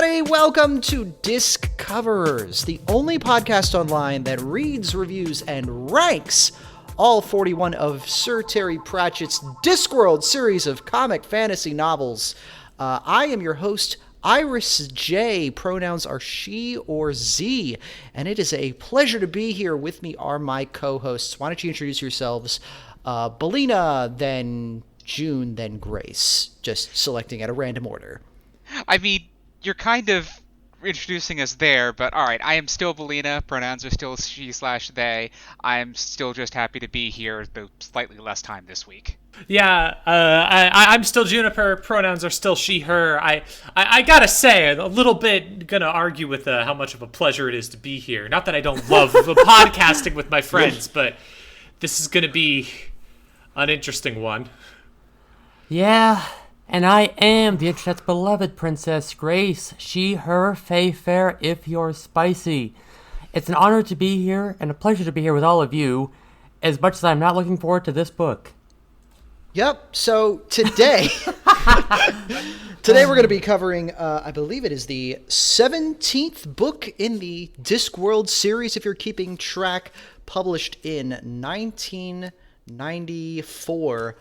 everybody. Welcome to Disc Coverers, the only podcast online that reads, reviews, and ranks all 41 of Sir Terry Pratchett's Discworld series of comic fantasy novels. I am your host, Iris J. Pronouns are she or Z, and it is a pleasure to be here. With me are my co-hosts. Why don't you introduce yourselves? BALINA, then June, then Grace. Just selecting at a random order. I mean, you're kind of introducing us there, but alright, I am still BALINA, pronouns are still she/they. I am still just happy to be here, though slightly less time this week. Yeah, I'm still Juniper, pronouns are still she, her. I gotta say, a little bit gonna argue with how much of a pleasure it is to be here. Not that I don't love podcasting with my friends, but this is gonna be an interesting one. Yeah, and I am the internet's beloved Princess Grace. She, her, fey, fair, if you're spicy. It's an honor to be here, and a pleasure to be here with all of you, as much as I'm not looking forward to this book. Yep, so today, we're going to be covering, I believe it is the 17th book in the Discworld series, if you're keeping track, published in 1994.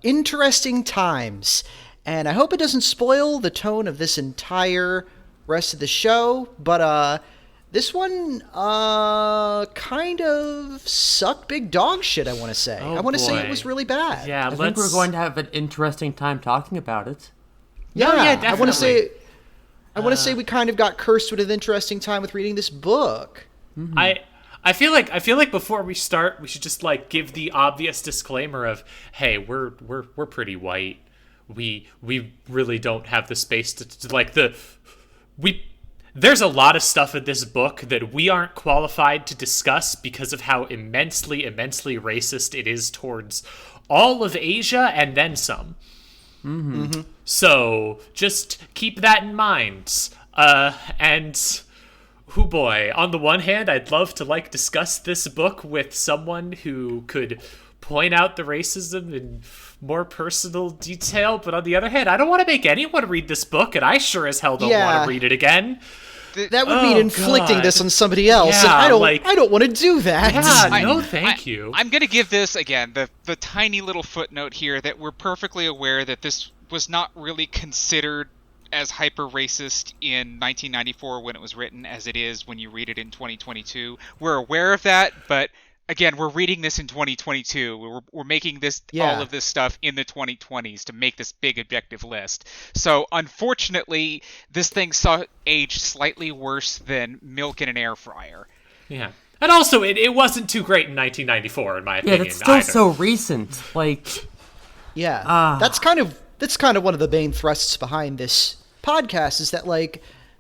Interesting times, and I hope it doesn't spoil the tone of this entire rest of the show, but this one kind of sucked big dog shit, I want to say. Oh, I want to say boy. it was really bad. Yeah, I think we're going to have an interesting time talking about it. Yeah, definitely. I want to say we kind of got cursed with an interesting time with reading this book. Mm-hmm. I feel like before we start, we should just give the obvious disclaimer of, hey, we're pretty white. We really don't have the space to there's a lot of stuff in this book that we aren't qualified to discuss because of how immensely racist it is towards all of Asia and then some. Mm-hmm. Mm-hmm. So just keep that in mind. And oh boy, on the one hand, I'd love to discuss this book with someone who could point out the racism in more personal detail, but on the other hand, I don't want to make anyone read this book, and I sure as hell don't want to read it again. That would mean inflicting this on somebody else, Yeah, and I don't want to do that. Yeah, no thank you. I'm going to give this, again, the tiny little footnote here that we're perfectly aware that this was not really considered as hyper-racist in 1994 when it was written as it is when you read it in 2022. We're aware of that, but again, we're reading this in 2022. We're making all of this stuff in the 2020s to make this big objective list. So unfortunately, this thing saw age slightly worse than milk in an air fryer. Yeah. And also, it wasn't too great in 1994, in my opinion. Yeah, it's still so recent. Yeah, that's kind of one of the main thrusts behind this podcast, is that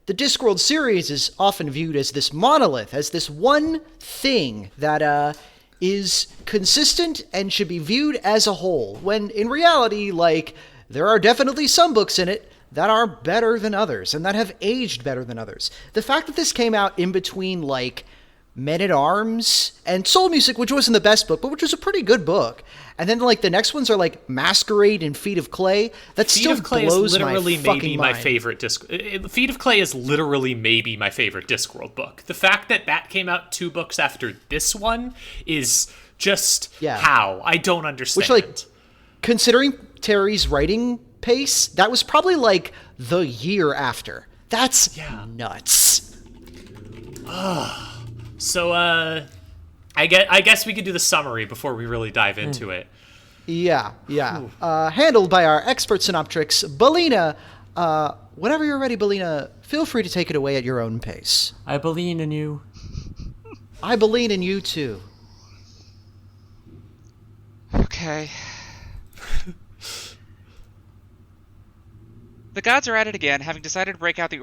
the Discworld series is often viewed as this monolith, as this one thing that is consistent and should be viewed as a whole, when in reality, there are definitely some books in it that are better than others and that have aged better than others. The fact that this came out in between Men at Arms and Soul Music, which wasn't the best book, but which was a pretty good book. And then the next ones are Masquerade and Feet of Clay. That still blows my fucking mind. Favorite Feet of Clay is literally maybe my favorite Discworld book. The fact that came out 2 books after this one is just how I don't understand. Which considering Terry's writing pace, that was probably the year after. That's nuts. So, I guess we could do the summary before we really dive into it. Yeah. Handled by our expert synoptrix, BALINA. Whenever you're ready, BALINA, feel free to take it away at your own pace. I believe in you. I believe in you, too. Okay. The gods are at it again, having decided to break out the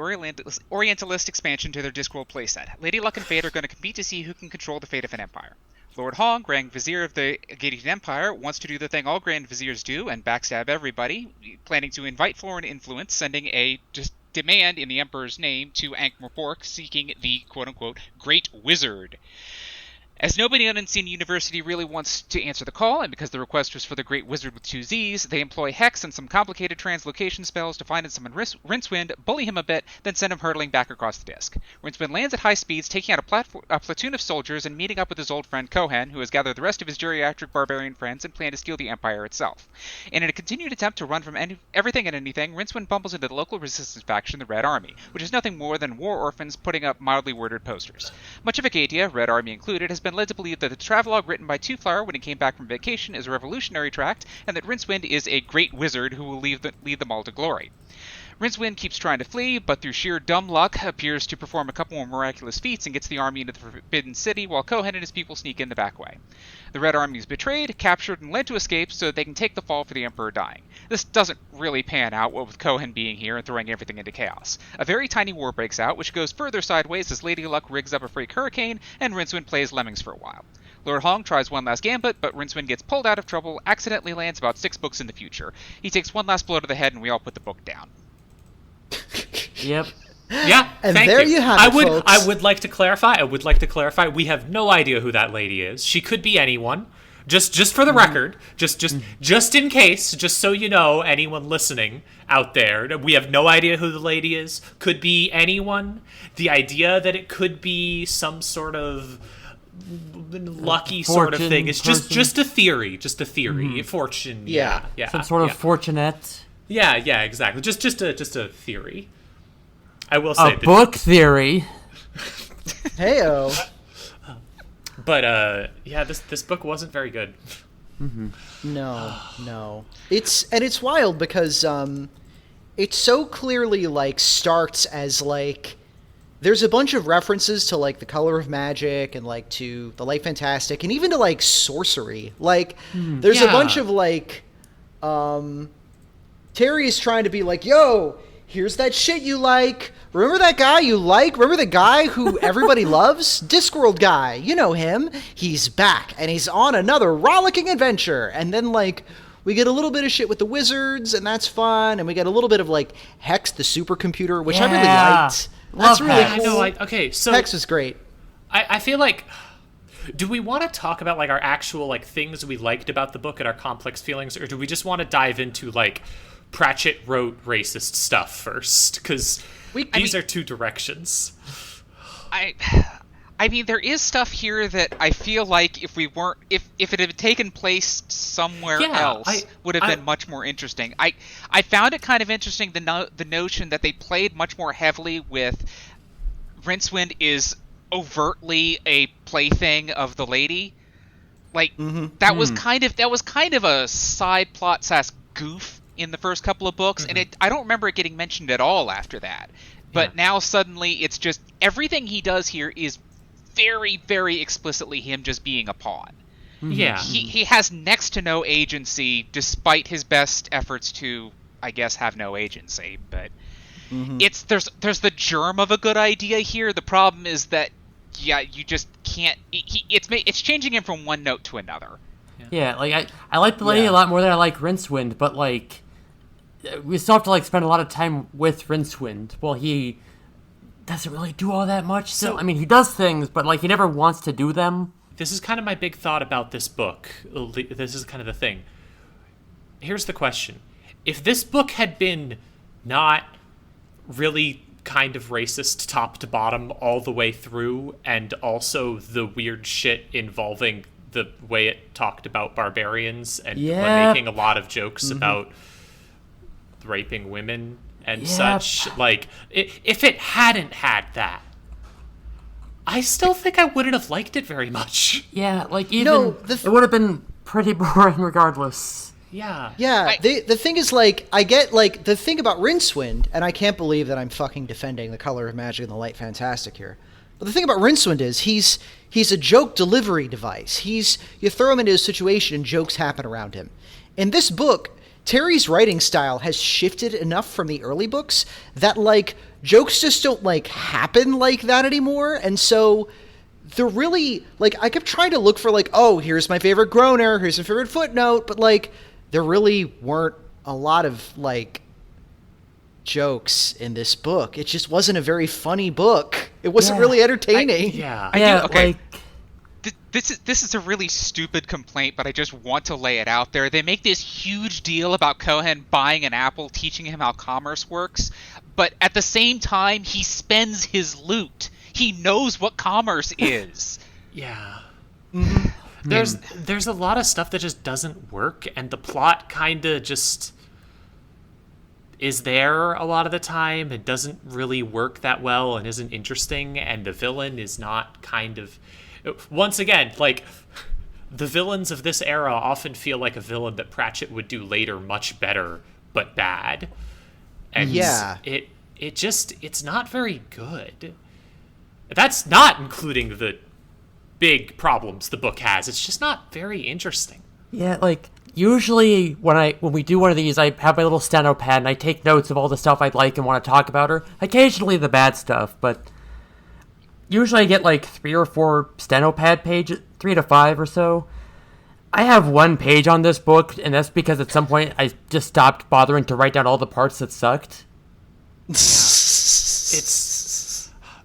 Orientalist expansion to their Discworld playset. Lady Luck and Fate are going to compete to see who can control the fate of an empire. Lord Hong, Grand Vizier of the Akkadian Empire, wants to do the thing all Grand Viziers do and backstab everybody, planning to invite foreign influence, sending a demand in the Emperor's name to Ankh-Morpork, seeking the quote-unquote Great Wizard. As nobody on Unseen University really wants to answer the call, and because the request was for the Great Wizard with 2 Z's, they employ Hex and some complicated translocation spells to find and summon Rincewind, bully him a bit, then send him hurtling back across the disk. Rincewind lands at high speeds, taking out a platoon of soldiers and meeting up with his old friend Kohen, who has gathered the rest of his geriatric barbarian friends and planned to steal the Empire itself. And in a continued attempt to run from everything and anything, Rincewind bumbles into the local resistance faction, the Red Army, which is nothing more than war orphans putting up mildly worded posters. Much of Acadia, Red Army included, has been led to believe that the travelogue written by Twoflower when he came back from vacation is a revolutionary tract, and that Rincewind is a great wizard who will lead them all to glory. Rincewind keeps trying to flee, but through sheer dumb luck, appears to perform a couple more miraculous feats and gets the army into the Forbidden City, while Kohen and his people sneak in the back way. The Red Army is betrayed, captured, and led to escape so that they can take the fall for the Emperor dying. This doesn't really pan out, what with Kohen being here and throwing everything into chaos. A very tiny war breaks out, which goes further sideways as Lady Luck rigs up a freak hurricane, and Rincewind plays lemmings for a while. Lord Hong tries one last gambit, but Rincewind gets pulled out of trouble, accidentally lands about 6 books in the future. He takes one last blow to the head, and we all put the book down. Yep. Yeah, And thank there you. you have I it, would, folks. I would like to clarify. We have no idea who that lady is. She could be anyone. Just for the record, just in case, just so you know, anyone listening out there, we have no idea who the lady is. Could be anyone. The idea that it could be some sort of lucky sort of thing is just a theory. Fortune. Yeah. Some sort of fortunate. Yeah, exactly. Just a theory. I will say Book theory. Heyo. But this book wasn't very good. No. It's wild because it so clearly like starts as like there's a bunch of references to like the Color of Magic and like to the Light Fantastic and even to like Sourcery. Like there's a bunch of like Terry's trying to be like, yo, here's that shit you like. Remember that guy you like? Remember the guy who everybody loves? Discworld guy. You know him. He's back, and he's on another rollicking adventure. And then, like, we get a little bit of shit with the wizards, and that's fun. And we get a little bit of, like, Hex, the supercomputer, which I really liked. That's really Hex. cool. Okay, so Hex is great. I feel like... Do we want to talk about, like, our actual, like, things we liked about the book and our complex feelings, or do we just want to dive into, like, Pratchett wrote racist stuff first? Because... These are two directions. I mean, there is stuff here that I feel like if it had taken place somewhere else, would have been much more interesting. I found it kind of interesting the notion that they played much more heavily with Rincewind is overtly a plaything of the lady. Like that was kind of a side plot / goof in the first couple of books, and I don't remember it getting mentioned at all after that. But now suddenly it's just everything he does here is very, very explicitly him just being a pawn. Yeah. He has next to no agency despite his best efforts to, I guess, have no agency. But there's the germ of a good idea here. The problem is that you just can't. It's changing him from one note to another. Yeah, like I like the lady a lot more than I like Rincewind, but like we still have to like spend a lot of time with Rincewind. Well, he doesn't really do all that much. So I mean, he does things, but like he never wants to do them. This is kind of my big thought about this book. This is kind of the thing. Here's the question. If this book had been not really kind of racist top to bottom all the way through, and also the weird shit involving the way it talked about barbarians and making a lot of jokes about raping women and such, like, if it hadn't had that, I still think I wouldn't have liked it very much. Yeah, like even it would have been pretty boring regardless. Yeah. Yeah, the thing is, like, I get, like, the thing about Rincewind, and I can't believe that I'm fucking defending the Color of Magic and the Light Fantastic here, but the thing about Rincewind is he's a joke delivery device. You throw him into a situation and jokes happen around him. In this book, Terry's writing style has shifted enough from the early books that, like, jokes just don't, like, happen like that anymore, and so they're really, like, I kept trying to look for, like, oh, here's my favorite groaner, here's my favorite footnote, but, like, there really weren't a lot of, like, jokes in this book. It just wasn't a very funny book. It wasn't really entertaining. Yeah. I do, okay. This is a really stupid complaint, but I just want to lay it out there. They make this huge deal about Cohen buying an apple, teaching him how commerce works, but at the same time, he spends his loot. He knows what commerce is. Yeah. Mm-hmm. There's a lot of stuff that just doesn't work, and the plot kind of just is there a lot of the time. It doesn't really work that well and isn't interesting, and the villain is not kind of... Once again, like, the villains of this era often feel like a villain that Pratchett would do later much better, but bad. And it's not very good. That's not including the big problems the book has. It's just not very interesting. Yeah, like, usually when we do one of these, I have my little steno pad and I take notes of all the stuff I'd like and want to talk about, or occasionally the bad stuff, but usually I get like 3 or 4 steno pad pages, 3 to 5 or so. I have 1 page on this book, and that's because at some point I just stopped bothering to write down all the parts that sucked.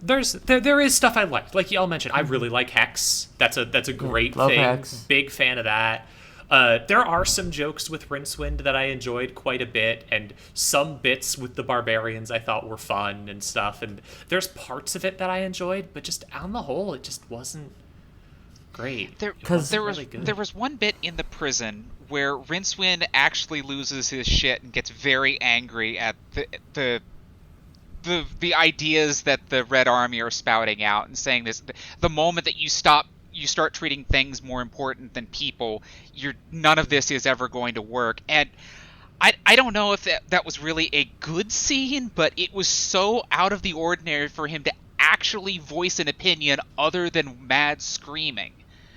There is stuff I like. Like y'all mentioned, I really like Hex. That's a great love thing. Hex. Big fan of that. There are some jokes with Rincewind that I enjoyed quite a bit, and some bits with the barbarians I thought were fun and stuff, and there's parts of it that I enjoyed, but just on the whole, it just wasn't great. There was one bit in the prison where Rincewind actually loses his shit and gets very angry at the ideas that the Red Army are spouting out and saying this: the moment that you start treating things more important than people, none of this is ever going to work. And I don't know if that was really a good scene, but it was so out of the ordinary for him to actually voice an opinion other than mad screaming.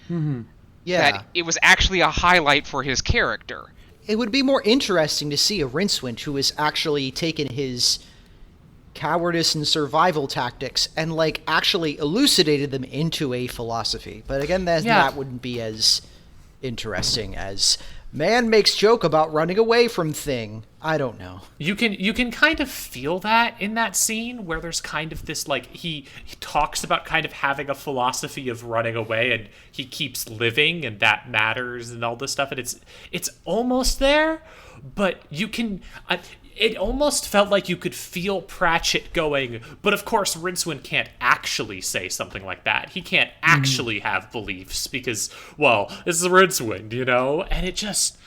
Mm-hmm. Yeah. That it was actually a highlight for his character. It would be more interesting to see a Rincewind who has actually taken his cowardice and survival tactics and like actually elucidated them into a philosophy. But again, that wouldn't be as interesting as man makes joke about running away from thing. I don't know. You can kind of feel that in that scene where there's kind of this, like, he talks about kind of having a philosophy of running away, and he keeps living, and that matters, and all this stuff, and it's almost there, but you can... it almost felt like you could feel Pratchett going, but of course Rincewind can't actually say something like that. He can't actually have beliefs because, well, this is Rincewind, you know? And it just...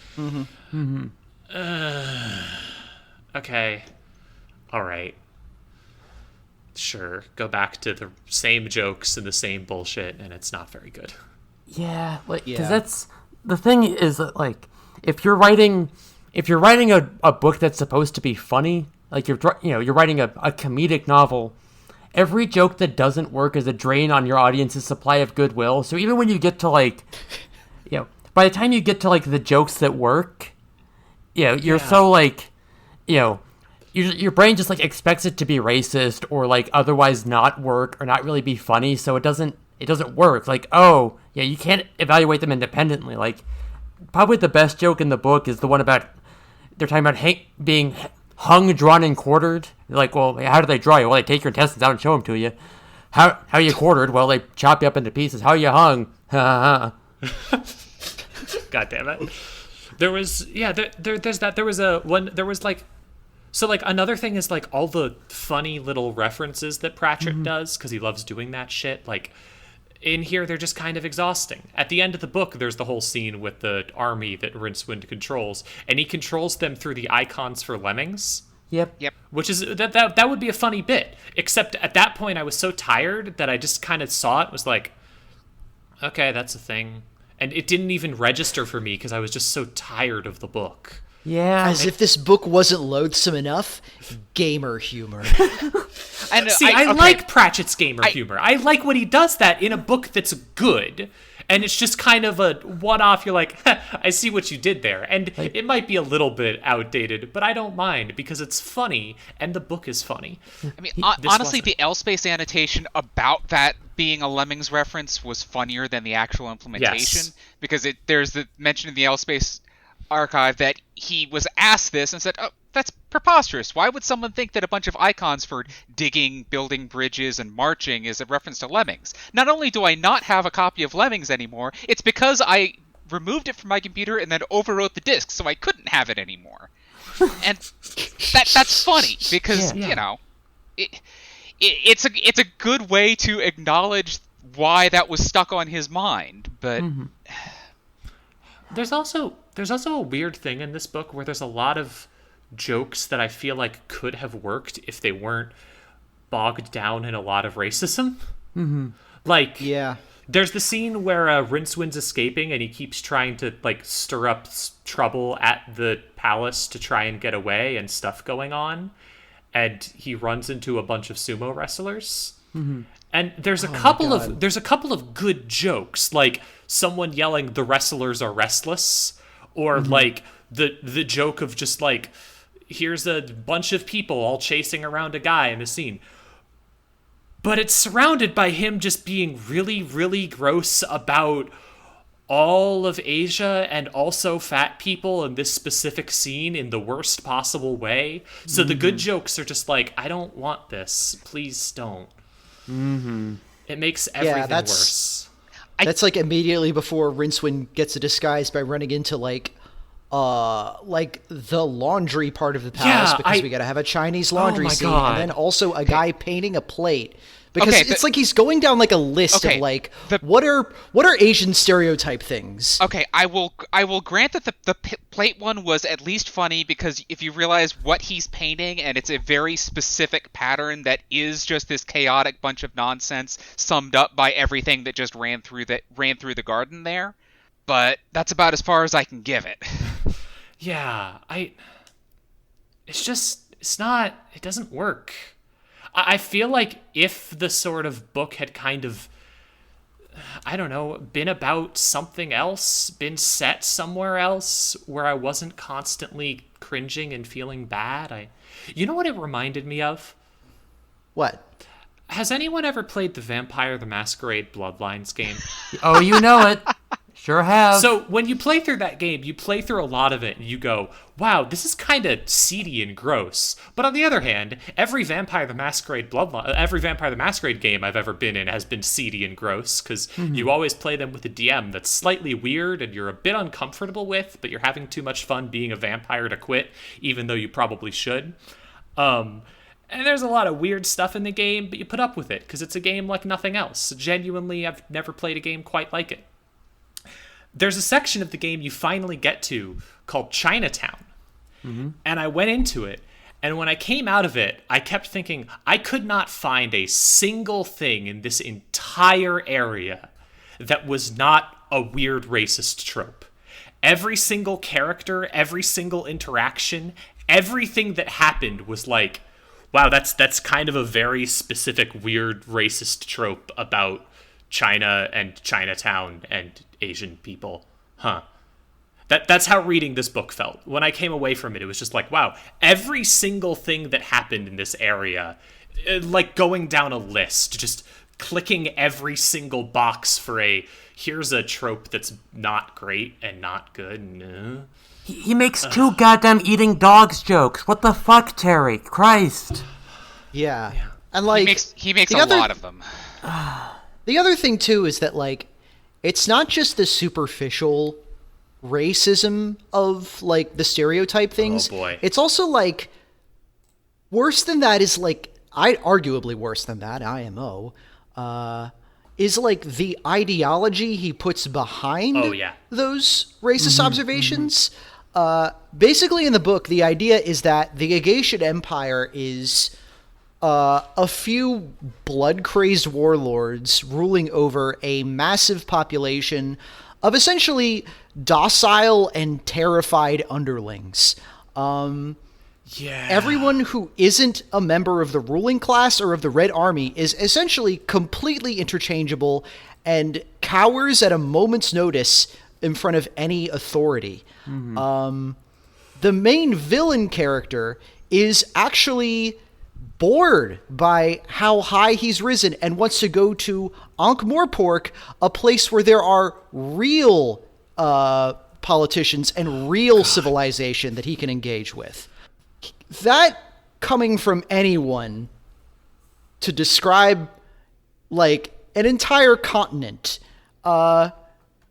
okay. All right. Sure. Go back to the same jokes and the same bullshit, and it's not very good. Yeah, like, because that's... The thing is that, like, if you're writing a book that's supposed to be funny, like you're writing a comedic novel, every joke that doesn't work is a drain on your audience's supply of goodwill. So even when you get to like, by the time you get to like the jokes that work, you're so like, your brain just like expects it to be racist or like otherwise not work or not really be funny. So it doesn't work. Like, you can't evaluate them independently. Like, probably the best joke in the book is the one about they're talking about being hung, drawn, and quartered. They're like, well, how do they draw you? Well, they take your intestines out and show them to you. How you quartered? Well, they chop you up into pieces. How you hung? God damn it. There was there's that. There was another thing is like all the funny little references that Pratchett does, because he loves doing that shit. Like, in here, they're just kind of exhausting. At the end of the book, there's the whole scene with the army that Rincewind controls, and he controls them through the icons for lemmings. Yep. Which is that would be a funny bit. Except at that point, I was so tired that I just kind of saw it. Was like, okay, that's a thing, and it didn't even register for me because I was just so tired of the book. Yeah. As if this book wasn't loathsome enough. Gamer humor. I like Pratchett's gamer humor. I like when he does that in a book that's good. And it's just kind of a one-off. You're like, I see what you did there. And it might be a little bit outdated, but I don't mind because it's funny and the book is funny. I mean, honestly, the L-Space annotation about that being a Lemmings reference was funnier than the actual implementation. Yes. Because there's the mention in the L-Space archive that he was asked this and said, oh, That's preposterous. Why would someone think that a bunch of icons for digging, building bridges, and marching is a reference to Lemmings? Not only do I not have a copy of Lemmings anymore, it's because I removed it from my computer and then overwrote the disk, so I couldn't have it anymore. And that's funny, because, you know, it's a good way to acknowledge why that was stuck on his mind, but... There's also a weird thing in this book where there's a lot of jokes that I feel like could have worked if they weren't bogged down in a lot of racism. Like, there's the scene where Rincewind's escaping and he keeps trying to like stir up trouble at the palace to try and get away and stuff going on, and he runs into a bunch of sumo wrestlers. And there's a couple of good jokes, like someone yelling "the wrestlers are restless," or like the joke of just like, here's a bunch of people all chasing around a guy in a scene. But it's surrounded by him just being really, really gross about all of Asia and also fat people in this specific scene in the worst possible way. So the good jokes are just like, I don't want this. Please don't. It makes everything worse. That's like immediately before Rincewind gets a disguise by running into like the laundry part of the palace, because we gotta have a Chinese laundry scene, and then also a guy painting a plate. Because it's like he's going down like a list of like what are Asian stereotype things. Okay, I will grant that the plate one was at least funny, because if you realize what he's painting, and it's a very specific pattern that is just this chaotic bunch of nonsense summed up by everything that just ran through the garden there. But that's about as far as I can give it. It doesn't work. I feel like if the sort of book had kind of, I don't know, been about something else, been set somewhere else where I wasn't constantly cringing and feeling bad, you know what it reminded me of? What? Has anyone ever played the Vampire the Masquerade Bloodlines game? Oh, you know it. Sure have. So when you play through that game, you play through a lot of it and you go, wow, this is kind of seedy and gross. But on the other hand, every Vampire the Masquerade game I've ever been in has been seedy and gross, because you always play them with a DM that's slightly weird and you're a bit uncomfortable with, but you're having too much fun being a vampire to quit, even though you probably should. And there's a lot of weird stuff in the game, but you put up with it because it's a game like nothing else. Genuinely, I've never played a game quite like it. There's a section of the game you finally get to called Chinatown. And I went into it, and when I came out of it, I kept thinking, I could not find a single thing in this entire area that was not a weird racist trope. Every single character, every single interaction, everything that happened was like, wow, that's kind of a very specific weird racist trope about China and Chinatown and Asian people. That's how reading this book felt. When I came away from it, it was just like, wow, every single thing that happened in this area, like going down a list, just clicking every single box for here's a trope that's not great and not good. No. He makes two goddamn eating dogs jokes. What the fuck, Terry? Christ. Yeah. And like he makes a lot of them. The other thing too is that like it's not just the superficial racism of like the stereotype things. Oh boy. It's also like worse than that is like arguably worse than that, IMO, is like the ideology he puts behind those racist observations. Basically in the book, the idea is that the Agatian Empire is a few blood-crazed warlords ruling over a massive population of essentially docile and terrified underlings. Everyone who isn't a member of the ruling class or of the Red Army is essentially completely interchangeable and cowers at a moment's notice in front of any authority. The main villain character is actually bored by how high he's risen and wants to go to Ankh-Morpork, a place where there are real politicians and real civilization that he can engage with. that coming from anyone to describe like an entire continent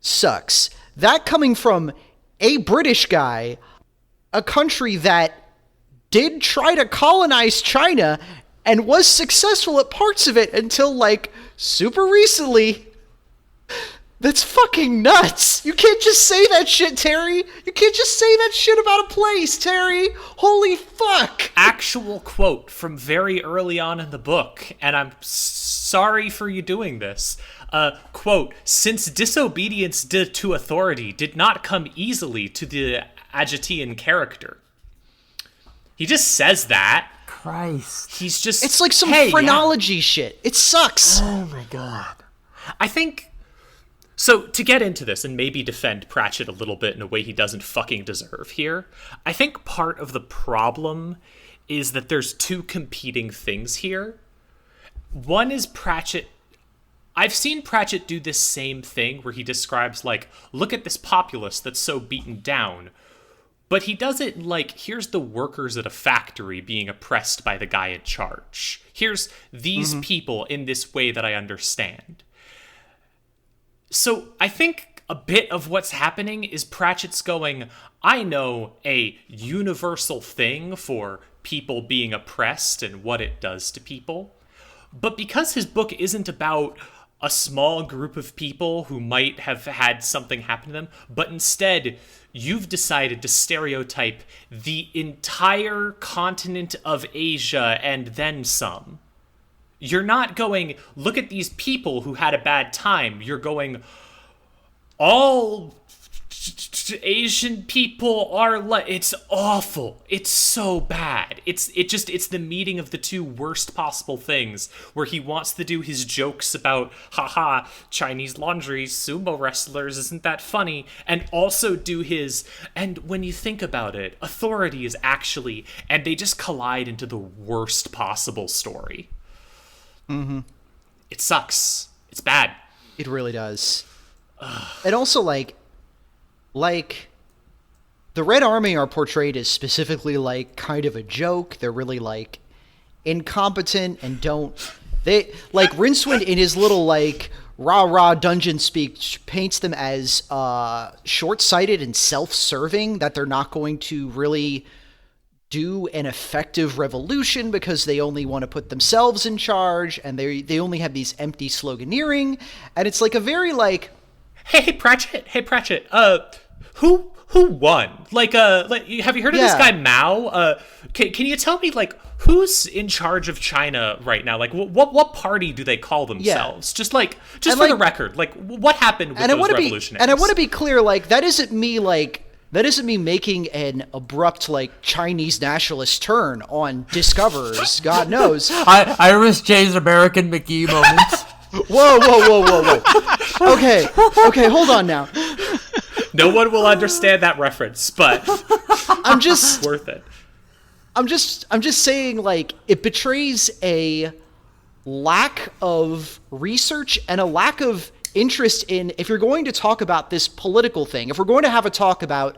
sucks. That coming from a British guy, a country that did try to colonize China and was successful at parts of it until like super recently. That's fucking nuts. You can't just say that shit, Terry. You can't just say that shit about a place, Terry. Holy fuck. Actual quote from very early on in the book, and I'm sorry for you doing this. Quote, since disobedience to authority did not come easily to the Agitian character. He just says that. Christ. He's just... It's like some phrenology shit. It sucks. Oh my god. I think... So, to get into this and maybe defend Pratchett a little bit in a way he doesn't fucking deserve here, I think part of the problem is that there's two competing things here. One is Pratchett... I've seen Pratchett do this same thing where he describes, like, look at this populace that's so beaten down. But he does it like, here's the workers at a factory being oppressed by the guy in charge. Here's these people in this way that I understand. So I think a bit of what's happening is Pratchett's going, I know a universal thing for people being oppressed and what it does to people. But because his book isn't about a small group of people who might have had something happen to them, but instead you've decided to stereotype the entire continent of Asia and then some. You're not going, look at these people who had a bad time. You're going, all Asian people are like, it's awful. It's so bad. It's the meeting of the two worst possible things, where he wants to do his jokes about, haha, Chinese laundry, sumo wrestlers, isn't that funny? And also do his, and when you think about it, authority is actually, and they just collide into the worst possible story. Mm-hmm. It sucks. It's bad. It really does. And also, like, the Red Army are portrayed as specifically, like, kind of a joke. They're really, like, incompetent and they, like, Rincewind in his little, like, rah-rah dungeon speech paints them as short-sighted and self-serving, that they're not going to really do an effective revolution because they only want to put themselves in charge, and they only have these empty sloganeering, and it's like a very like, hey Pratchett, who won? Like have you heard of this guy Mao? Can you tell me, like, who's in charge of China right now? Like, what party do they call themselves? Just for the record, like, what happened with those revolutionaries? And I want to be clear, like, that isn't me making an abrupt, like, Chinese nationalist turn on Discoverers. God knows. Irish Jay's American McGee moment. Whoa. Okay, hold on now. No one will understand that reference, but I'm just worth it. I'm just saying, like, it betrays a lack of research and a lack of interest in, if you're going to talk about this political thing, if we're going to have a talk about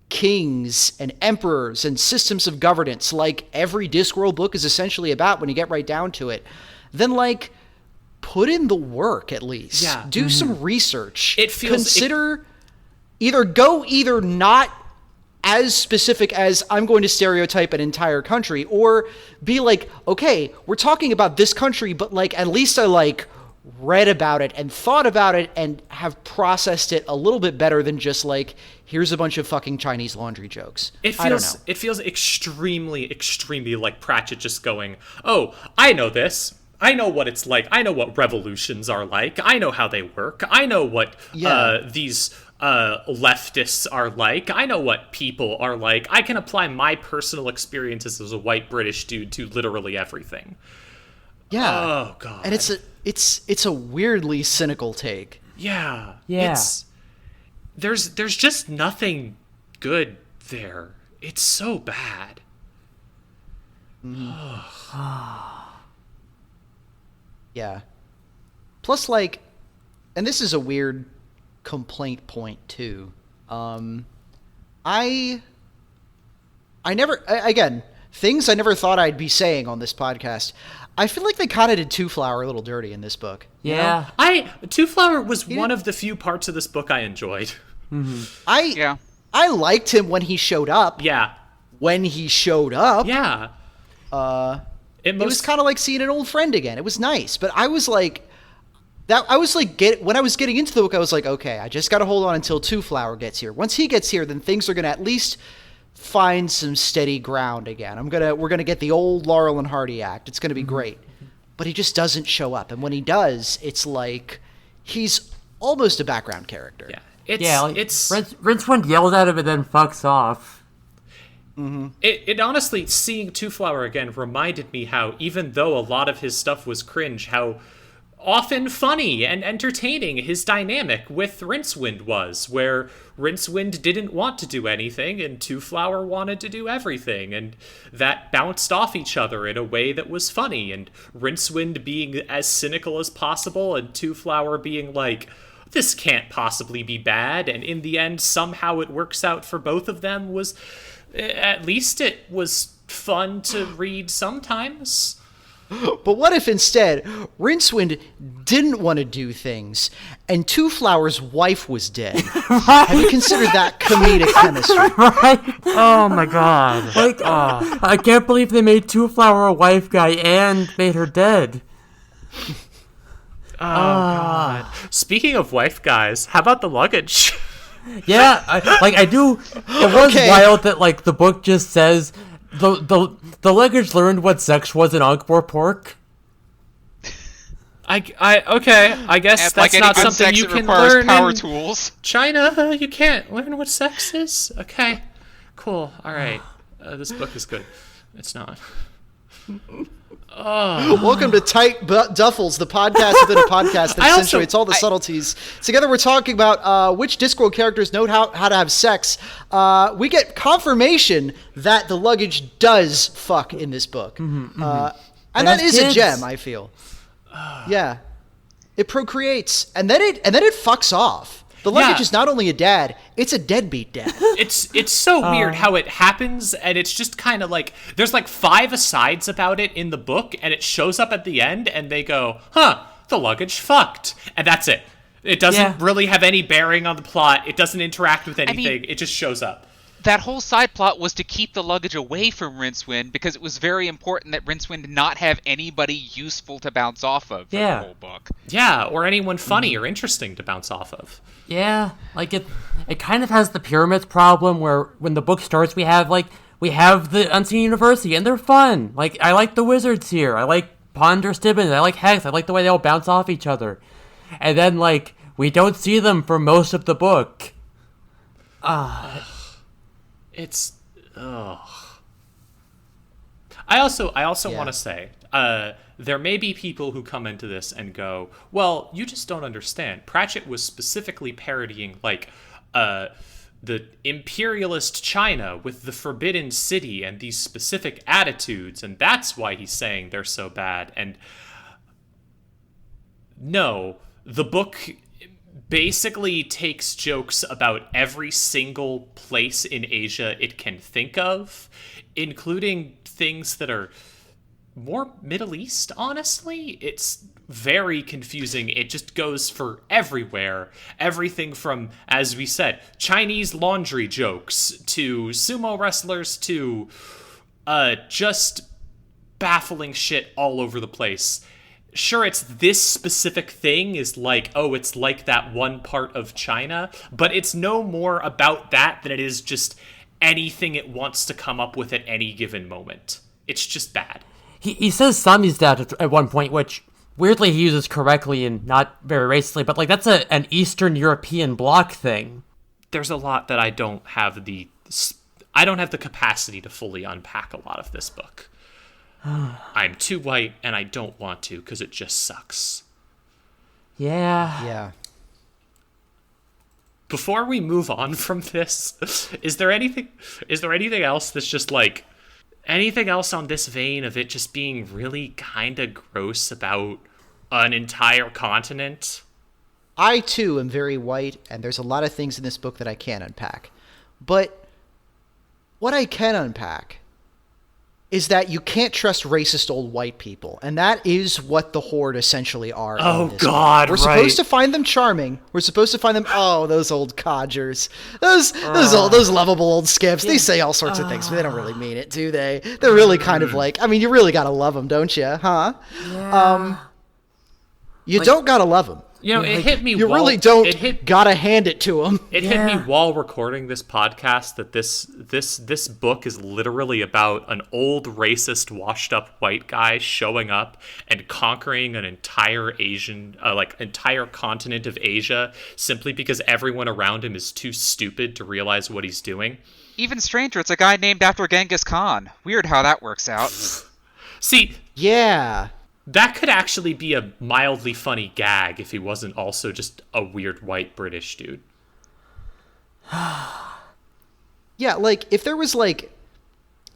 kings and emperors and systems of governance, like every Discworld book is essentially about when you get right down to it, then, like, put in the work at least. Yeah. Do some research. Consider either not as specific as I'm going to stereotype an entire country, or be like, okay, we're talking about this country, but, like, at least I, like, read about it and thought about it and have processed it a little bit better than just, like, here's a bunch of fucking Chinese laundry jokes. I don't know. It feels extremely, extremely like Pratchett just going, oh, I know this. I know what it's like. I know what revolutions are like. I know how they work. I know what these leftists are like. I know what people are like. I can apply my personal experiences as a white British dude to literally everything. Yeah. Oh god. And it's a weirdly cynical take. Yeah. Yeah. There's just nothing good there. It's so bad. Yeah. Plus, like, and this is a weird complaint point too. Again, things I never thought I'd be saying on this podcast. I feel like they kind of did Two Flower a little dirty in this book. Yeah. Two Flower was one of the few parts of this book I enjoyed. I liked him when he showed up. Yeah. When he showed up. Yeah. It was kind of like seeing an old friend again. It was nice, but I was like, when I was getting into the book, I was like, okay, I just got to hold on until Two Flower gets here. Once he gets here, then things are going to at least find some steady ground again. We're gonna get the old Laurel and Hardy act. It's gonna be great. But he just doesn't show up, and when he does, it's like he's almost a background character. Yeah. Rincewind yells at him and then fucks off. Mm-hmm. It honestly, seeing Two Flower again reminded me how, even though a lot of his stuff was cringe, how often funny and entertaining his dynamic with Rincewind was, where Rincewind didn't want to do anything and Two Flower wanted to do everything, and that bounced off each other in a way that was funny, and Rincewind being as cynical as possible and Two Flower being like, this can't possibly be bad, and in the end somehow it works out for both of them. At least it was fun to read sometimes. But what if instead Rincewind didn't want to do things and Two Flower's wife was dead? Have you considered that comedic chemistry? Right? Oh my god. Like, I can't believe they made Two Flower a wife guy and made her dead. Oh god. Speaking of wife guys, how about the luggage? Yeah, I do. It was wild that like the book just says the luggage learned what sex was in Ankh-Morpork. I guess that's like not good something sex, you it can requires learn power in tools. China. You can't learn what sex is. Okay, cool. All right, this book is good. It's not. Welcome to Tight Duffels, the podcast within a podcast that accentuates all the subtleties. Together we're talking about which Discworld characters know how to have sex. We get confirmation that the luggage does fuck in this book. And that is a gem, I feel. Yeah. It procreates. And then it fucks off. The luggage is not only a dad, it's a deadbeat dad. It's so weird how it happens, and it's just kind of like, there's like 5 asides about it in the book, and it shows up at the end, and they go, the luggage fucked. And that's it. It doesn't really have any bearing on the plot. It doesn't interact with anything. It just shows up. That whole side plot was to keep the luggage away from Rincewind, because it was very important that Rincewind not have anybody useful to bounce off of for the whole book. Yeah, or anyone funny or interesting to bounce off of. Yeah, like it kind of has the pyramids problem where when the book starts we have the Unseen University and they're fun. Like I like the wizards here. I like Ponder Stibbins. I like Hex. I like the way they all bounce off each other. And then like we don't see them for most of the book. It's I also want to say, there may be people who come into this and go, well, you just don't understand. Pratchett was specifically parodying, like, the imperialist China with the Forbidden City and these specific attitudes, and that's why he's saying they're so bad. And no, the book basically takes jokes about every single place in Asia it can think of, including things that are more Middle East, honestly. It's very confusing. It just goes for everywhere. Everything from, as we said, Chinese laundry jokes to sumo wrestlers to just baffling shit all over the place. Sure, it's this specific thing is like, oh, it's like that one part of China, but it's no more about that than it is just anything it wants to come up with at any given moment. It's just bad. He says samizdat at one point, which weirdly he uses correctly and not very racistly, but like that's an Eastern European bloc thing. There's a lot that I don't have the capacity to fully unpack a lot of this book. I'm too white and I don't want to because it just sucks. Yeah. Before we move on from this, is there anything else that's just like, anything else on this vein of it just being really kind of gross about an entire continent? I, too, am very white, and there's a lot of things in this book that I can't unpack. But what I can unpack is that you can't trust racist old white people, and that is what the Horde essentially are. Oh God! We're supposed to find them charming. We're supposed to find them. Oh, those old codgers, those lovable old skips. They say all sorts of things, but they don't really mean it, do they? They're really kind of like. I mean, you really gotta love them, don't you? Huh? Yeah. You don't gotta love them. You know, it hit me. You really don't. Gotta hand it to them. It hit me while recording this podcast that this book is literally about an old racist, washed-up white guy showing up and conquering an entire entire continent of Asia simply because everyone around him is too stupid to realize what he's doing. Even stranger, it's a guy named after Genghis Khan. Weird how that works out. See, yeah. That could actually be a mildly funny gag if he wasn't also just a weird white British dude. Yeah, like, if there was, like,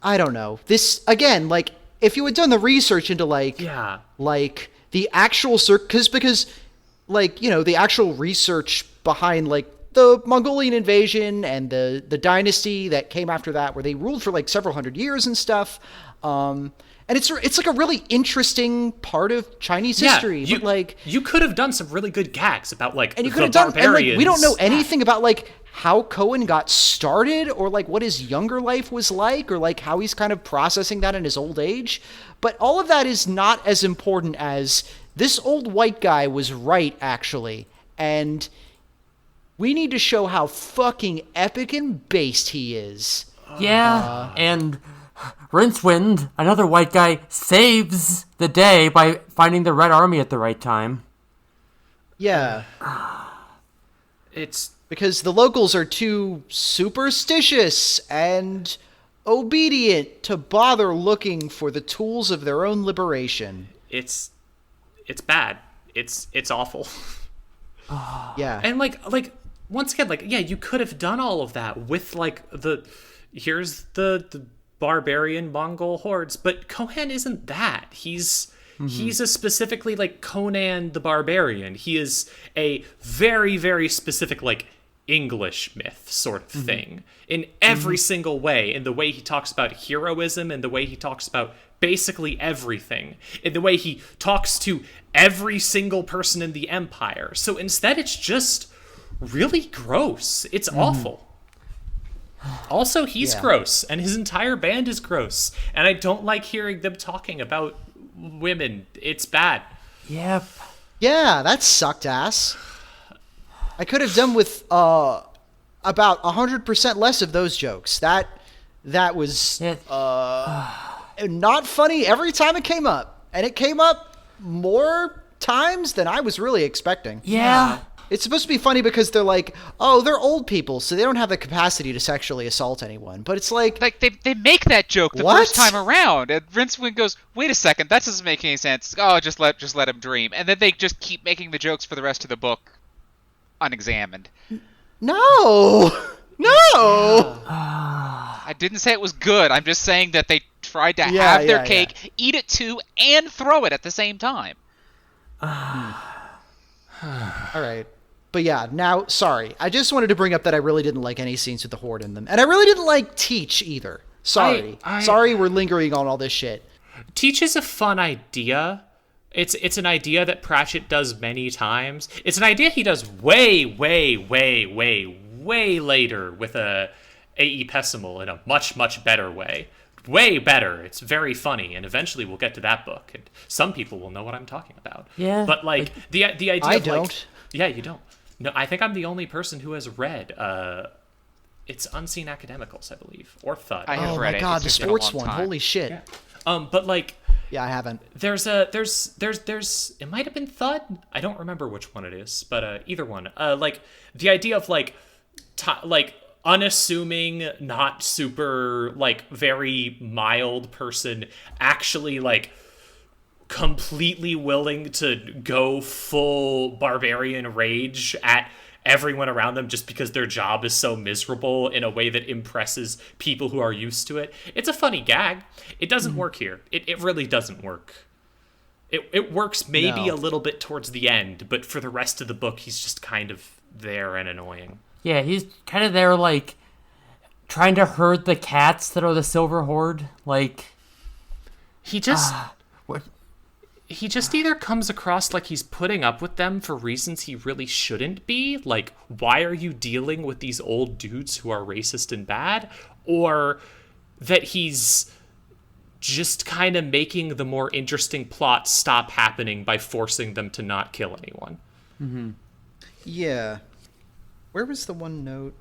I don't know, this, again, like, if you had done the research into, like, the actual, because, like, you know, the actual research behind, like, the Mongolian invasion and the dynasty that came after that, where they ruled for, like, several hundred years and stuff, and it's like a really interesting part of Chinese history. But like, you could have done some really good gags about like and you could have done. And like, we don't know anything about like how Cohen got started, or like what his younger life was like, or like how he's kind of processing that in his old age. But all of that is not as important as this old white guy was right, actually, and we need to show how fucking epic and based he is. Yeah, and Rincewind, another white guy, saves the day by finding the Red Army at the right time. Yeah. It's because the locals are too superstitious and obedient to bother looking for the tools of their own liberation. It's bad. It's awful. Yeah. And like once again, like, yeah, you could have done all of that with like here's the barbarian Mongol hordes, but Cohen isn't that. He's a specifically like Conan the Barbarian. He is a very, very specific like English myth sort of thing in every single way, in the way he talks about heroism, in the way he talks about basically everything, in the way he talks to every single person in the Empire. So instead it's just really gross. It's awful. Also, he's gross, and his entire band is gross, and I don't like hearing them talking about women. It's bad. Yep. Yeah, that sucked ass. I could have done with about 100% less of those jokes. That was not funny every time it came up, and it came up more times than I was really expecting. Yeah. It's supposed to be funny because they're like, oh, they're old people, so they don't have the capacity to sexually assault anyone. But it's like they make that joke the first time around, and Rincewind goes, "Wait a second, that doesn't make any sense. Oh, just let him dream." And then they just keep making the jokes for the rest of the book, unexamined. No. I didn't say it was good. I'm just saying that they tried to have their cake, eat it too, and throw it at the same time. All right. But yeah, now, sorry. I just wanted to bring up that I really didn't like any scenes with the Horde in them. And I really didn't like Teach either. Sorry. Sorry we're lingering on all this shit. Teach is a fun idea. It's an idea that Pratchett does many times. It's an idea he does way later with a A.E. Pessimal in a much, much better way. Way better. It's very funny, and eventually we'll get to that book, and some people will know what I'm talking about. Yeah. But like the idea I of, don't. like, yeah, you don't. No, I think I'm the only person who has read it's Unseen Academicals, I believe, or Thud. I have read it. Oh my god, the It's just been a sports long one. time. Holy shit. Yeah. But like Yeah, I haven't. there's it might have been Thud. I don't remember which one it is, but either one. Like the idea of like unassuming, not super like very mild person actually like completely willing to go full barbarian rage at everyone around them just because their job is so miserable in a way that impresses people who are used to it. It's a funny gag. It doesn't work here. It really doesn't work. It works maybe a little bit towards the end, but for the rest of the book, he's just kind of there and annoying. Yeah, he's kind of there, like, trying to herd the cats that are the Silver Horde. Like, he just What? he just either comes across like he's putting up with them for reasons he really shouldn't be, like, why are you dealing with these old dudes who are racist and bad, or that he's just kind of making the more interesting plot stop happening by forcing them to not kill anyone. Yeah. Where was the one note?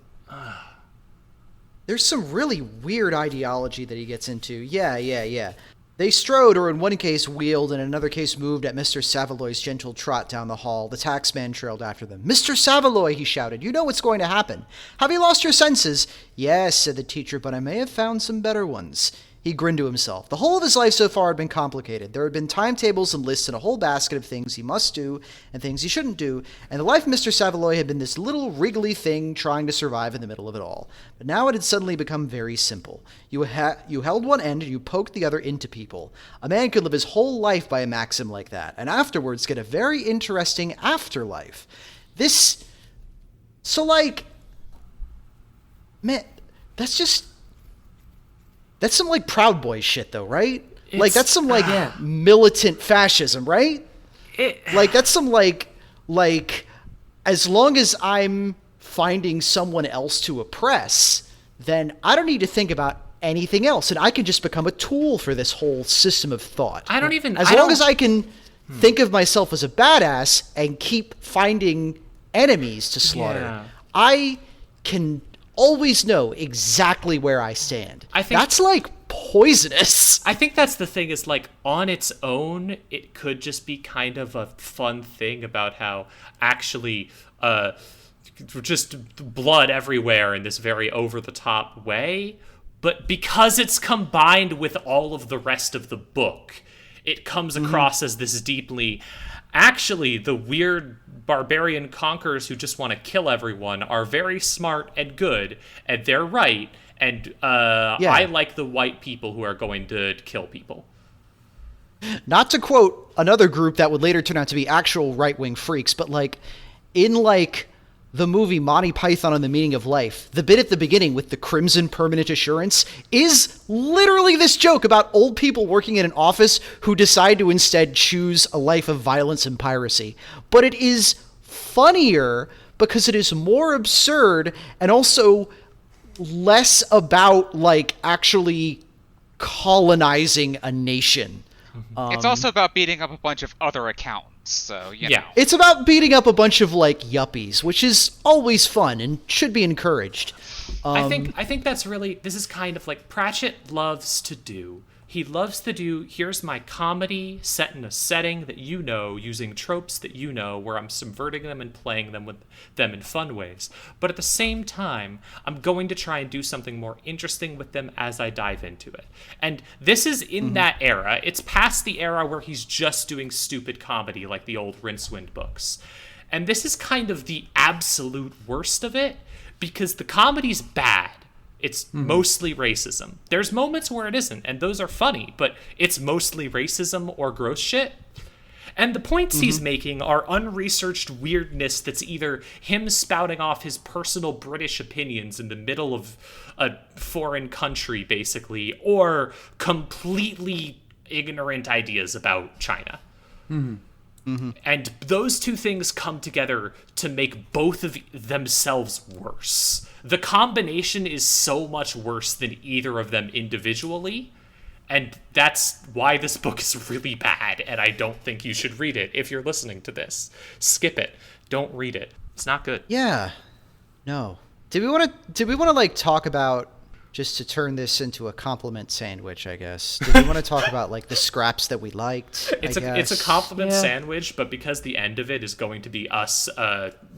There's some really weird ideology that he gets into. Yeah. They strode, or in one case wheeled, and in another case moved at Mr. Savaloy's gentle trot down the hall. The taxman trailed after them. "Mr. Savaloy," he shouted, "you know what's going to happen. Have you lost your senses?" "Yes," said the teacher, "but I may have found some better ones." He grinned to himself. The whole of his life so far had been complicated. There had been timetables and lists and a whole basket of things he must do and things he shouldn't do, and the life of Mr. Savaloy had been this little wriggly thing trying to survive in the middle of it all. But now it had suddenly become very simple. You held one end and you poked the other into people. A man could live his whole life by a maxim like that, and afterwards get a very interesting afterlife. Man, that's some, like, Proud Boy shit, though, right? Like, that's some, like, militant fascism, right? Like, that's some, like, as long as I'm finding someone else to oppress, then I don't need to think about anything else, and I can just become a tool for this whole system of thought. As long as I can think of myself as a badass and keep finding enemies to slaughter, I can always know exactly where I stand. I think that's, like, poisonous. I think that's the thing, is, like, on its own, it could just be kind of a fun thing about how actually just blood everywhere in this very over-the-top way. But because it's combined with all of the rest of the book, it comes across as this deeply... Actually, the weird barbarian conquerors who just want to kill everyone are very smart and good, and they're right, and I like the white people who are going to kill people. Not to quote another group that would later turn out to be actual right-wing freaks, but, like, in, like, the movie Monty Python and the Meaning of Life, the bit at the beginning with the Crimson Permanent Assurance is literally this joke about old people working in an office who decide to instead choose a life of violence and piracy. But it is funnier because it is more absurd and also less about, like, actually colonizing a nation. It's also about beating up a bunch of other accountants, so, you know. It's about beating up a bunch of, like, yuppies, which is always fun and should be encouraged. I think that's really, this is kind of like Pratchett loves to do. He loves to do, here's my comedy set in a setting that you know, using tropes that you know, where I'm subverting them and playing them with them in fun ways. But at the same time, I'm going to try and do something more interesting with them as I dive into it. And this is in that era. It's past the era where he's just doing stupid comedy like the old Rincewind books. And this is kind of the absolute worst of it, because the comedy's bad. It's mostly racism. There's moments where it isn't, and those are funny, but it's mostly racism or gross shit. And the points he's making are unresearched weirdness that's either him spouting off his personal British opinions in the middle of a foreign country, basically, or completely ignorant ideas about China. And those two things come together to make both of themselves worse. The combination is so much worse than either of them individually, and that's why this book is really bad, and I don't think you should read it. If you're listening to this, skip it. Don't read it. It's not good. Yeah. No. Did we want to like talk about, just to turn this into a compliment sandwich, I guess. Did we want to talk about, like, the scraps that we liked? It's a compliment sandwich, but because the end of it is going to be us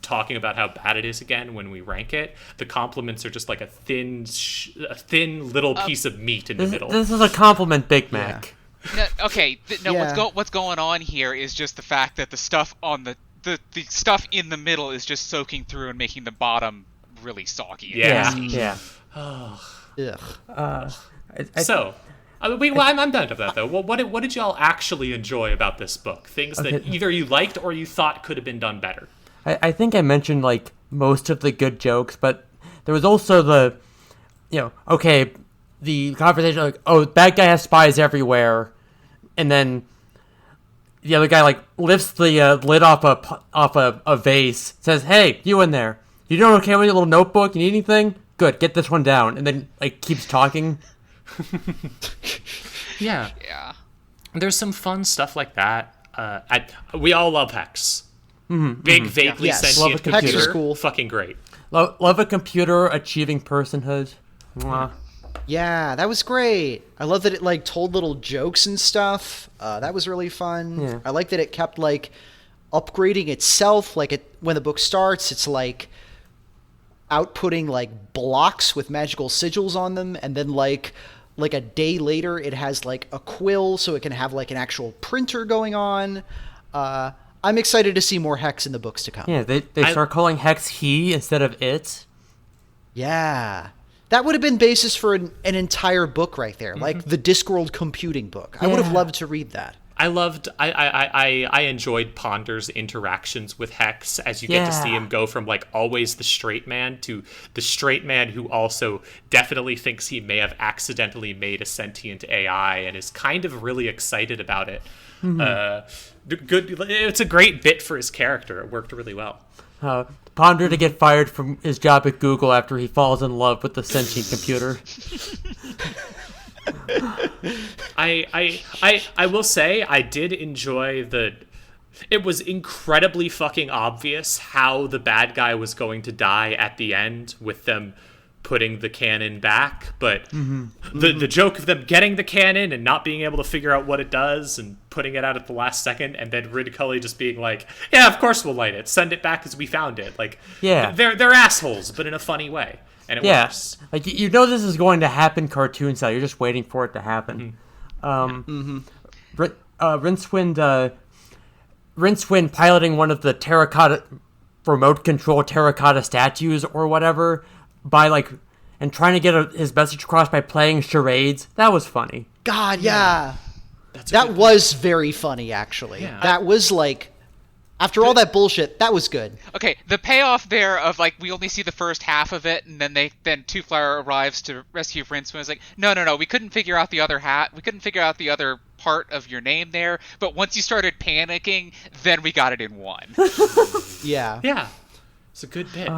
talking about how bad it is again when we rank it, the compliments are just like a thin little piece of meat in the middle. This is a compliment Big Mac. No, okay, what's going on here is just the fact that the stuff on the stuff in the middle is just soaking through and making the bottom really soggy. Yeah. Ugh. So, I'm done with that, though. Well, what did y'all actually enjoy about this book? Things that either you liked or you thought could have been done better. I think I mentioned, like, most of the good jokes, but there was also the conversation, like, oh, bad guy has spies everywhere. and then the other guy like lifts the lid off a vase, says, "Hey, you in there? You doing okay with your little notebook? You need anything? Good, get this one down." And then like keeps talking. Yeah. Yeah. There's some fun stuff like that. We all love Hex. Big, vaguely Yes. sentient Love a computer. computer. Hex is cool. Fucking great. Love a computer achieving personhood. Mwah. Yeah, that was great. I love that it like told little jokes and stuff. That was really fun. Yeah. I like that it kept like upgrading itself. Like when the book starts, it's like outputting like blocks with magical sigils on them, and then like a day later, it has like a quill, so it can have like an actual printer going on. I'm excited to see more Hex in the books to come. Yeah, they start calling Hex he instead of it. Yeah. That would have been basis for an entire book right there, like the Discworld computing book. I would have loved to read that. I enjoyed Ponder's interactions with Hex as you get to see him go from like always the straight man to the straight man who also definitely thinks he may have accidentally made a sentient AI and is kind of really excited about it. Good. It's a great bit for his character. It worked really well. Ponder to get fired from his job at Google after he falls in love with the sentient computer. I will say I did enjoy it was incredibly fucking obvious how the bad guy was going to die at the end with them putting the cannon back, but the joke of them getting the cannon and not being able to figure out what it does and putting it out at the last second, and then Ridd Cully just being like, yeah, of course we'll light it, send it back as we found it. Like, they're assholes, but in a funny way. And it works. Like, you know this is going to happen cartoon style. You're just waiting for it to happen. Rincewind piloting one of the terracotta remote control terracotta statues or whatever and trying to get his message across by playing charades. That was funny. God, yeah. That was very funny, actually. Yeah. That was like, after all that bullshit, that was good. Okay, the payoff there of like we only see the first half of it, and then Two Flower arrives to rescue Rincewind. It's like, no, we couldn't figure out the other we couldn't figure out the other part of your name there. But once you started panicking, then we got it in one. Yeah. Yeah, it's a good bit.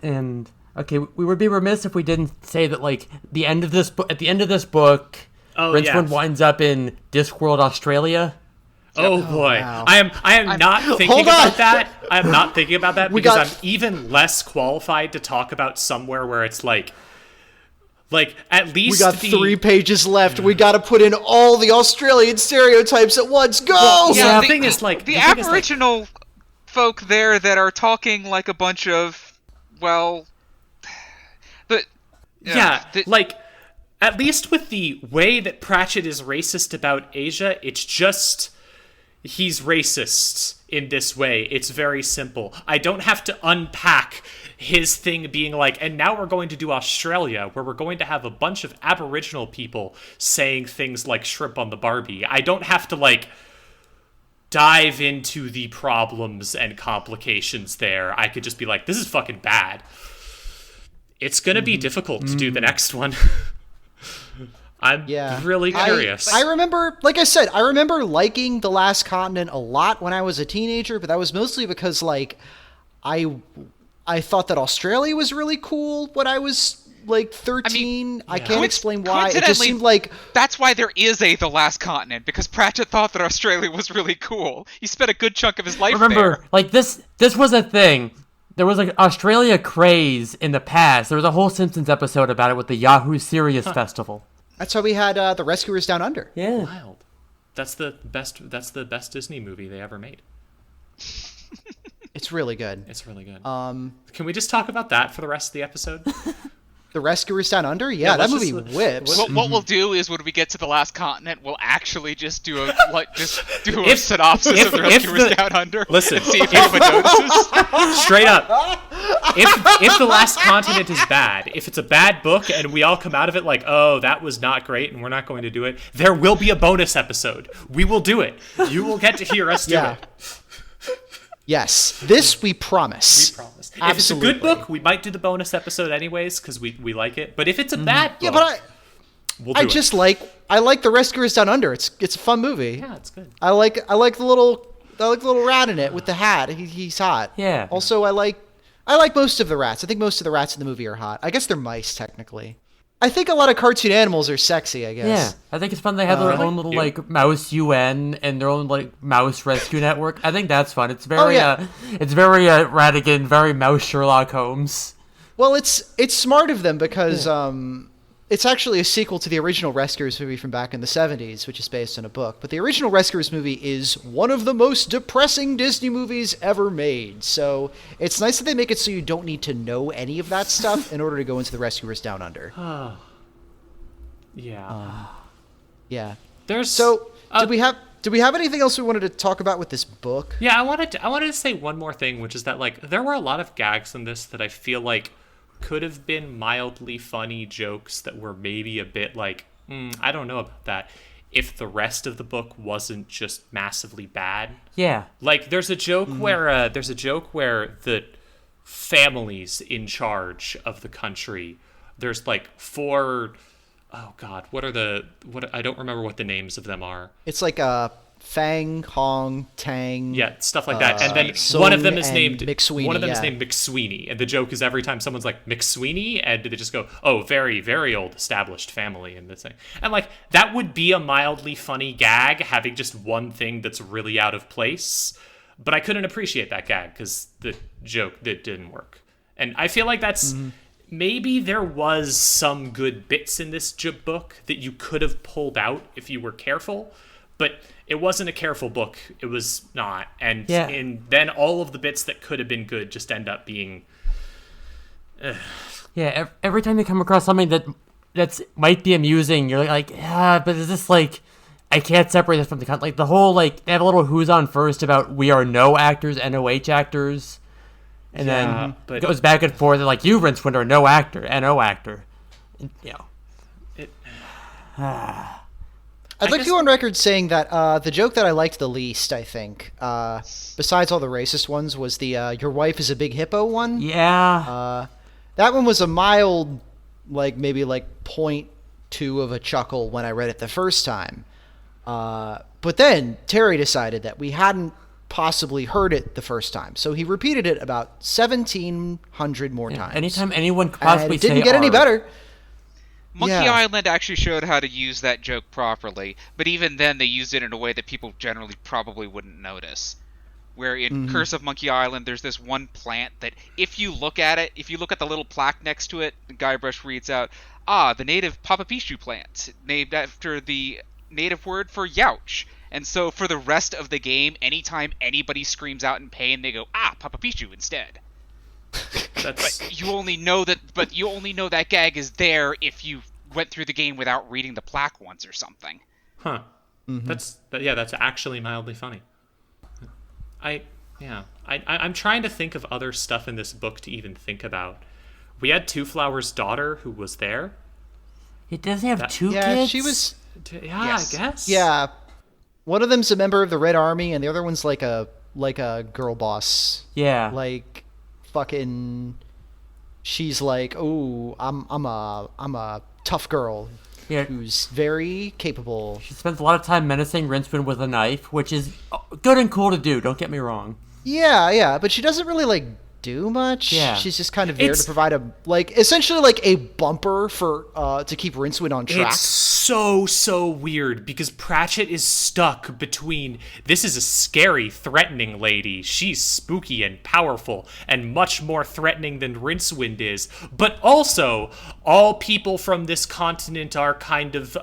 And okay, we would be remiss if we didn't say that like at the end of this book, Rincewind winds up in Discworld, Australia. Oh boy, wow. I am not thinking about that. I am not thinking about that because I'm even less qualified to talk about somewhere where it's like at least We got 3 pages left. We got to put in all the Australian stereotypes at once. Go! Yeah, the thing is like the Aboriginal folk there that are talking like a bunch of like at least with the way that Pratchett is racist about Asia, it's just he's racist in this way. It's very simple. I don't have to unpack his thing being like, and now we're going to do Australia, where we're going to have a bunch of Aboriginal people saying things like shrimp on the Barbie. I don't have to like dive into the problems and complications there. I could just be like, this is fucking bad. It's going to be difficult to do the next one. I'm really curious. I remember, like I said, I remember liking The Last Continent a lot when I was a teenager, but that was mostly because, like, I thought that Australia was really cool when I was, like, 13. I can't explain why. It just seemed like... That's why there is The Last Continent, because Pratchett thought that Australia was really cool. He spent a good chunk of his life there. Like, this was a thing. There was, like, Australia craze in the past. There was a whole Simpsons episode about it with the Yahoo Serious Festival. That's why we had The Rescuers Down Under. Yeah. Wild. That's the best Disney movie they ever made. It's really good. It's really good. Can we just talk about that for the rest of the episode? The Rescuers Down Under? Yeah, that movie whips. What we'll do is when we get to The Last Continent, we'll actually just do a synopsis of The Rescuers Down Under. Listen, and see if anyone notices. Straight up. If The Last Continent is bad, if it's a bad book and we all come out of it like, oh, that was not great and we're not going to do it, there will be a bonus episode. We will do it. You will get to hear us do it. Yes, this we promise. We promise. Absolutely. If it's a good book, we might do the bonus episode anyways because we like it. But if it's a bad book, we'll do it. I like The Rescuers Down Under. It's a fun movie. Yeah, it's good. I like the little rat in it with the hat. He's hot. Yeah. Also, I like most of the rats. I think most of the rats in the movie are hot. I guess they're mice technically. I think a lot of cartoon animals are sexy, I guess. Yeah, I think it's fun they have their own little, like, mouse UN and their own, like, mouse rescue network. I think that's fun. It's very, Ratigan, very mouse Sherlock Holmes. Well, it's smart of them because it's actually a sequel to the original Rescuers movie from back in the 70s, which is based on a book. But the original Rescuers movie is one of the most depressing Disney movies ever made. So it's nice that they make it so you don't need to know any of that stuff in order to go into The Rescuers Down Under. Yeah. Yeah. There's did we have anything else we wanted to talk about with this book? Yeah, I wanted to say one more thing, which is that, like, there were a lot of gags in this that I feel like could have been mildly funny jokes that were maybe a bit like, I don't know about that, if the rest of the book wasn't just massively bad. Yeah. Like, there's a joke where the families in charge of the country, there's like 4, oh god, I don't remember what the names of them are. It's like Fang, Hong, Tang. Yeah, stuff like that. And then Sung one of them is named McSweeney. One of them is named McSweeney, and the joke is every time someone's like McSweeney, and they just go, "Oh, very, very old established family," and this thing. And like that would be a mildly funny gag, having just one thing that's really out of place. But I couldn't appreciate that gag because the joke that didn't work. And I feel like that's maybe there was some good bits in this book that you could have pulled out if you were careful, but it wasn't a careful book. It was not. And then all of the bits that could have been good just end up being... Yeah, every time you come across something that's might be amusing, you're like, but is this like... I can't separate this from the content. Like, the whole, like, they have a little who's on first about we are no actors, NOH actors. And then it goes back and forth. They're like, you, Rincewind, are no actor, NO actor. And, you know. I'd like to go on record saying that the joke that I liked the least, I think, besides all the racist ones, was the your wife is a big hippo one. Yeah. That one was a mild, like, maybe like 0.2 of a chuckle when I read it the first time. But then Terry decided that we hadn't possibly heard it the first time, so he repeated it about 1,700 more times. Anytime anyone could possibly say it didn't get any better. Monkey Island actually showed how to use that joke properly, but even then they used it in a way that people generally probably wouldn't notice. Where in Curse of Monkey Island, there's this one plant that if you look at the little plaque next to it, Guybrush reads out, the native Papapichu plant, named after the native word for youch. And so for the rest of the game, anytime anybody screams out in pain, they go, Papapichu instead. But you only know that gag is there if you went through the game without reading the plaque once or something. Huh. That's actually mildly funny. I'm trying to think of other stuff in this book to even think about. We had Two Flower's daughter who was there. He doesn't have two kids? Yeah, she was... Yeah, yes. I guess. Yeah. One of them's a member of the Red Army, and the other one's like a girl boss. Yeah. Like, fucking... She's like, I'm a tough girl. Yeah. Who's very capable. She spends a lot of time menacing Rincewind with a knife, which is good and cool to do, don't get me wrong. Yeah, but she doesn't really, like, do much. Yeah. She's just kind of there to provide essentially a bumper for to keep Rincewind on track. It's so weird because Pratchett is stuck between this is a scary, threatening lady. She's spooky and powerful and much more threatening than Rincewind is. But also, all people from this continent are kind of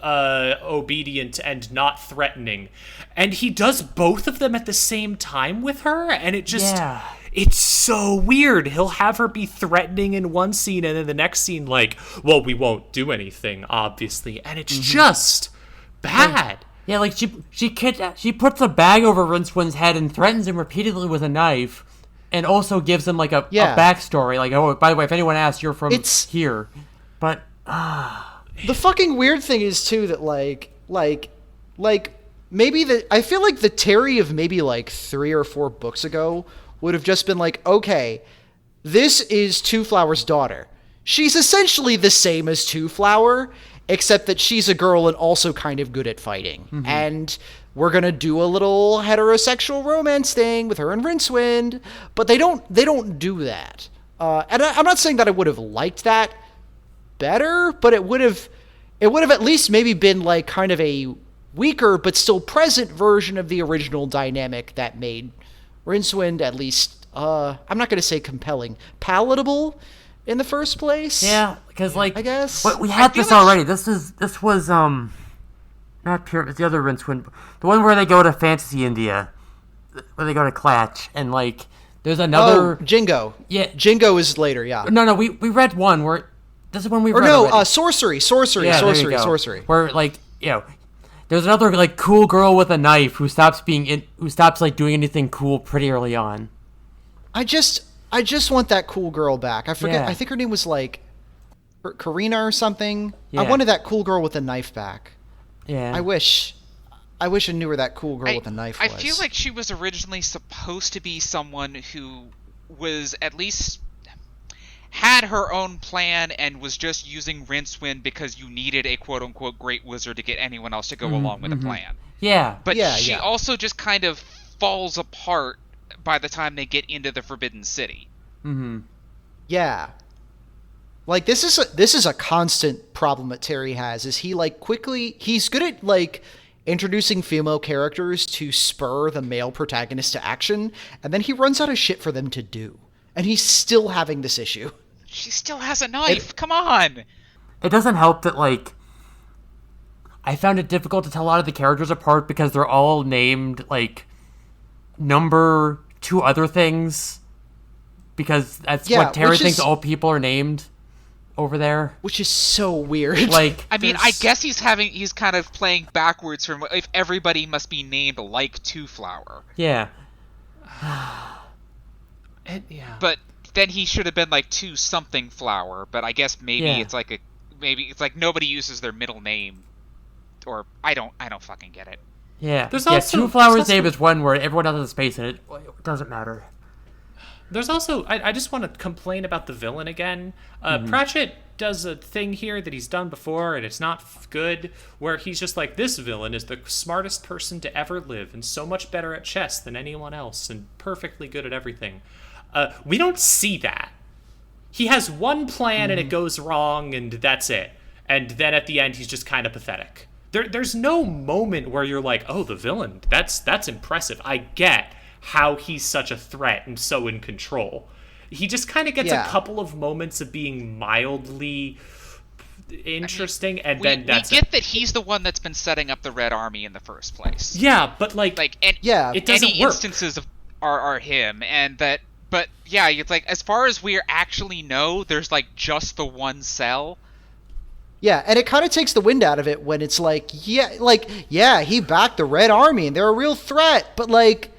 obedient and not threatening. And he does both of them at the same time with her, and it just... Yeah. It's so weird. He'll have her be threatening in one scene, and in the next scene, like, well, we won't do anything, obviously. And it's just bad. Yeah, like, she puts a bag over Rincewind's head and threatens him repeatedly with a knife, and also gives him, like, a backstory. Like, oh, by the way, if anyone asks, you're from here. But, The fucking weird thing is, too, that, like, maybe I feel like the Terry of maybe, like, 3 or 4 books ago would have just been like, okay, this is Two Flower's daughter. She's essentially the same as Two Flower, except that she's a girl and also kind of good at fighting. And we're gonna do a little heterosexual romance thing with her and Rincewind, but they don't do that. And I'm not saying that I would have liked that better, but it would have at least maybe been like kind of a weaker but still present version of the original dynamic that made Rincewind at least I'm not gonna say compelling, palatable in the first place. Yeah, because like I guess we had this already. This was not pure. It's the other Rincewind, the one where they go to Fantasy India, where they go to Clatch, and like there's another Jingo. Yeah, Jingo is later. Yeah. No, we read one where this is when we or read no, already. Sourcery. Where like there's another like cool girl with a knife who stops like doing anything cool pretty early on. I just want that cool girl back. I forget. Yeah. I think her name was like Karina or something. Yeah. I wanted that cool girl with a knife back. Yeah. I wish I knew where that cool girl with a knife was. I feel like she was originally supposed to be someone who was at least had her own plan and was just using Rincewind because you needed a quote-unquote great wizard to get anyone else to go along with the plan. Yeah. But she also just kind of falls apart by the time they get into the Forbidden City. Yeah. Like this is a constant problem that Terry has. Is he like he's good at like introducing female characters to spur the male protagonist to action, and then he runs out of shit for them to do. And he's still having this issue. She still has a knife. Come on. It doesn't help that like I found it difficult to tell a lot of the characters apart because they're all named like number 2 other things, because that's what Terry thinks all people are named over there, which is so weird. Like, I mean, I guess he's kind of playing backwards from if everybody must be named like Two Flower. Yeah. But then he should have been like Two Something Flower. But I guess maybe it's like nobody uses their middle name, or I don't fucking get it. Yeah. There's also Two Flowers' name is one word. Everyone else has a space in it. It doesn't matter. There's also, I just want to complain about the villain again. Pratchett does a thing here that he's done before, and it's not good, where he's just like, this villain is the smartest person to ever live, and so much better at chess than anyone else, and perfectly good at everything. We don't see that. He has one plan, and it goes wrong, and that's it. And then at the end, he's just kind of pathetic. There's no moment where you're like, oh, the villain, that's impressive. I get how he's such a threat and so in control. He just kind of gets a couple of moments of being mildly interesting, and then that's we get that he's the one that's been setting up the Red Army in the first place. Yeah, but it doesn't any work. Instances are him, and that. But yeah, it's like as far as we actually know, there's like just the one cell. Yeah, and it kind of takes the wind out of it when it's like, he backed the Red Army and they're a real threat, but like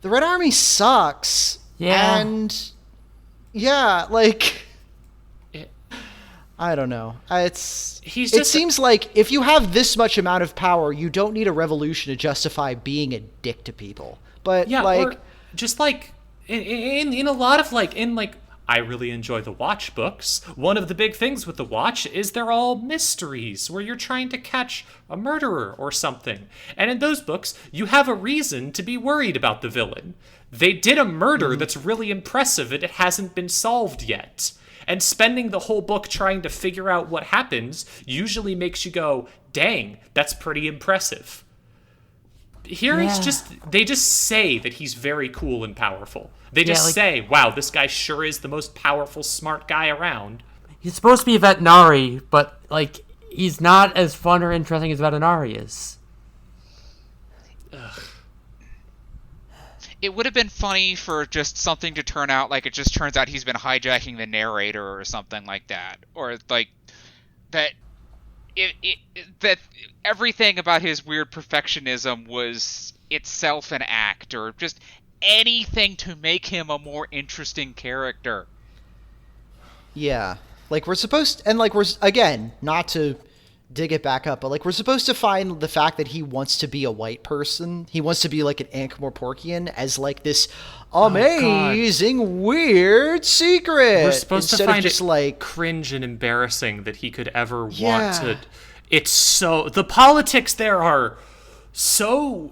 the Red Army sucks. Yeah. And yeah, like I don't know. It seems like if you have this much amount of power, you don't need a revolution to justify being a dick to people. But or just like in a lot of I really enjoy the Watch books. One of the big things with the Watch is they're all mysteries where you're trying to catch a murderer or something. And in those books, you have a reason to be worried about the villain. They did a murder that's really impressive and it hasn't been solved yet. And spending the whole book trying to figure out what happens usually makes you go, dang, that's pretty impressive. Here they just say that he's very cool and powerful. They just say, wow, this guy sure is the most powerful, smart guy around. He's supposed to be Vetinari, but, he's not as fun or interesting as Vetinari is. Ugh. It would have been funny for just something to turn out like it just turns out he's been hijacking the narrator or something like that. Or, that that everything about his weird perfectionism was itself an act, or just anything to make him a more interesting character. Yeah. We're supposed... And, we're... Again, not to dig it back up, but, we're supposed to find the fact that he wants to be a white person. He wants to be, an Ankh-Morporkian as, this amazing, weird secret. We're supposed to find it cringe and embarrassing that he could ever want to the politics there are so,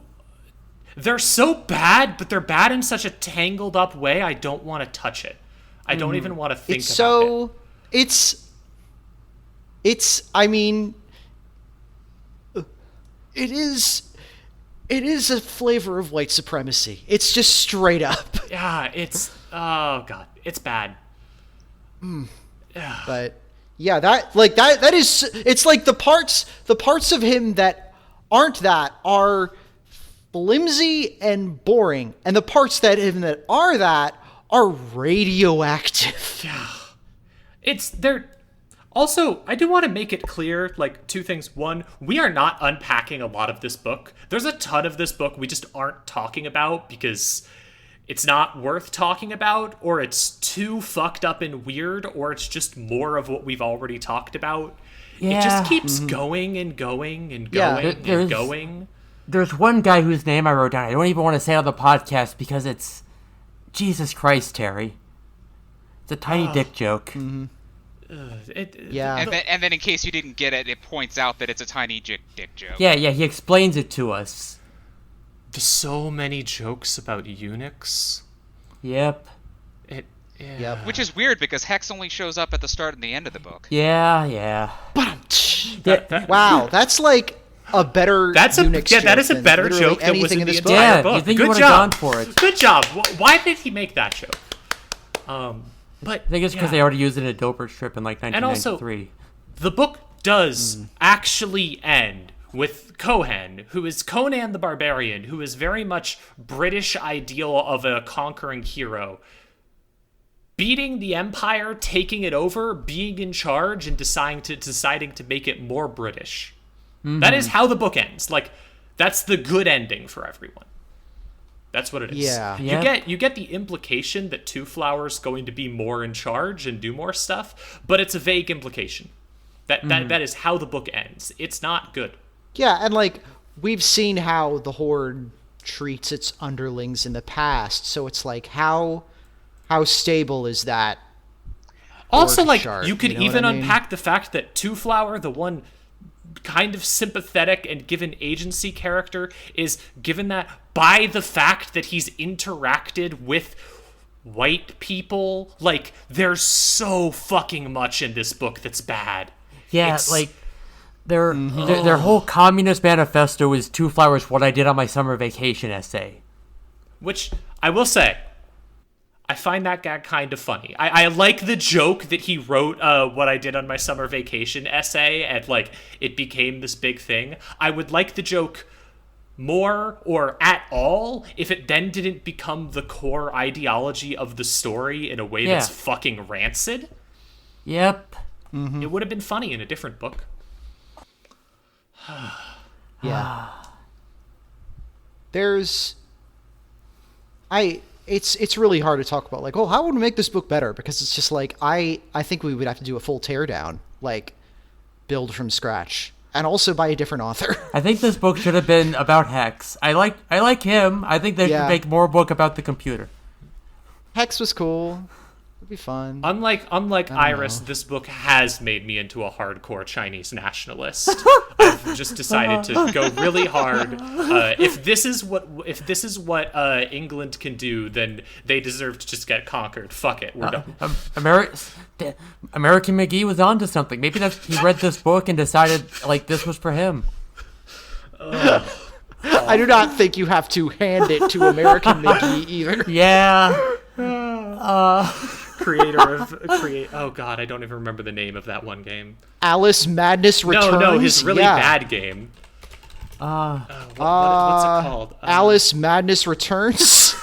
they're so bad, but they're bad in such a tangled up way. I don't want to touch it. I don't even want to think about it. I mean, it is a flavor of white supremacy. It's just straight up. Yeah, oh God, it's bad. But yeah, that is, it's like the parts of him that aren't that are flimsy and boring, and the parts that him that are radioactive. Yeah. They're also, I do want to make it clear, like, two things. One, we are not unpacking a lot of this book. There's a ton of this book we just aren't talking about because it's not worth talking about, or it's too fucked up and weird, or it's just more of what we've already talked about. Yeah. It just keeps going and going and going and going. There's one guy whose name I wrote down. I don't even want to say it on the podcast because it's Jesus Christ, Terry. It's a tiny dick joke. Mm-hmm. And then in case you didn't get it, it points out that it's a tiny dick joke. Yeah, he explains it to us. There's so many jokes about eunuchs. Yep. Yep. Which is weird because Hex only shows up at the start and the end of the book. Yeah. Wow, that's like a better eunuch joke. That is a better joke than was in the entire book. You think Good you would job. have gone for it. Good job. Why did he make that joke? But I think it's because they already used it in a Doper strip in like 1993. And also, the book does actually end with Cohen, who is Conan the Barbarian, who is very much British ideal of a conquering hero, beating the Empire, taking it over, being in charge, and deciding to make it more British. Mm-hmm. That is how the book ends. Like, that's the good ending for everyone. That's what it is. Yeah. You get the implication that Two Flower's going to be more in charge and do more stuff, but it's a vague implication. That is how the book ends. It's not good. Yeah, and like we've seen how the Horde treats its underlings in the past, so it's like how stable is that? Also, like chart, you could even unpack the fact that Two Flower, the one kind of sympathetic and given agency character, is given that by the fact that he's interacted with white people. Like, there's so fucking much in this book that's bad. Yeah, like their whole communist manifesto is Two Flowers, what I did on my summer vacation essay. Which I will say, I find that gag kind of funny. I like the joke that he wrote what I did on my summer vacation essay, and like it became this big thing. I would like the joke more or at all if it then didn't become the core ideology of the story in a way that's fucking rancid. Yep. Mm-hmm. It would have been funny in a different book. Yeah. It's really hard to talk about, like, oh, how would we make this book better? Because it's just like, I think we would have to do a full teardown, like, build from scratch. And also by a different author. I think this book should have been about Hex. I like him. I think they should make more book about the computer. Hex was cool. It'd be fun. Unlike Iris, this book has made me into a hardcore Chinese nationalist. I've just decided to go really hard. If this is what England can do, then they deserve to just get conquered. Fuck it, we're done. American McGee was onto something. Maybe he read this book and decided like this was for him. I do not think you have to hand it to American McGee either. Yeah. Oh god, I don't even remember the name of that one game. Alice Madness Returns? No, his really bad game. What's it called? Alice Madness Returns?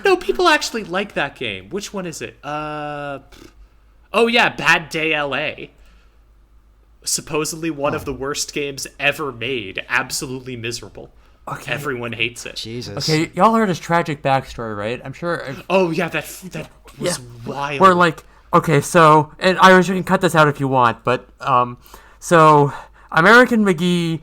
No, people actually like that game. Which one is it? Oh yeah, Bad Day LA. Supposedly one of the worst games ever made. Absolutely miserable. Okay. Everyone hates it. Jesus. Okay, y'all heard his tragic backstory, right? I'm sure. Oh yeah, that was wild. We're like, okay, so, and Irish, you can cut this out if you want, but so American McGee,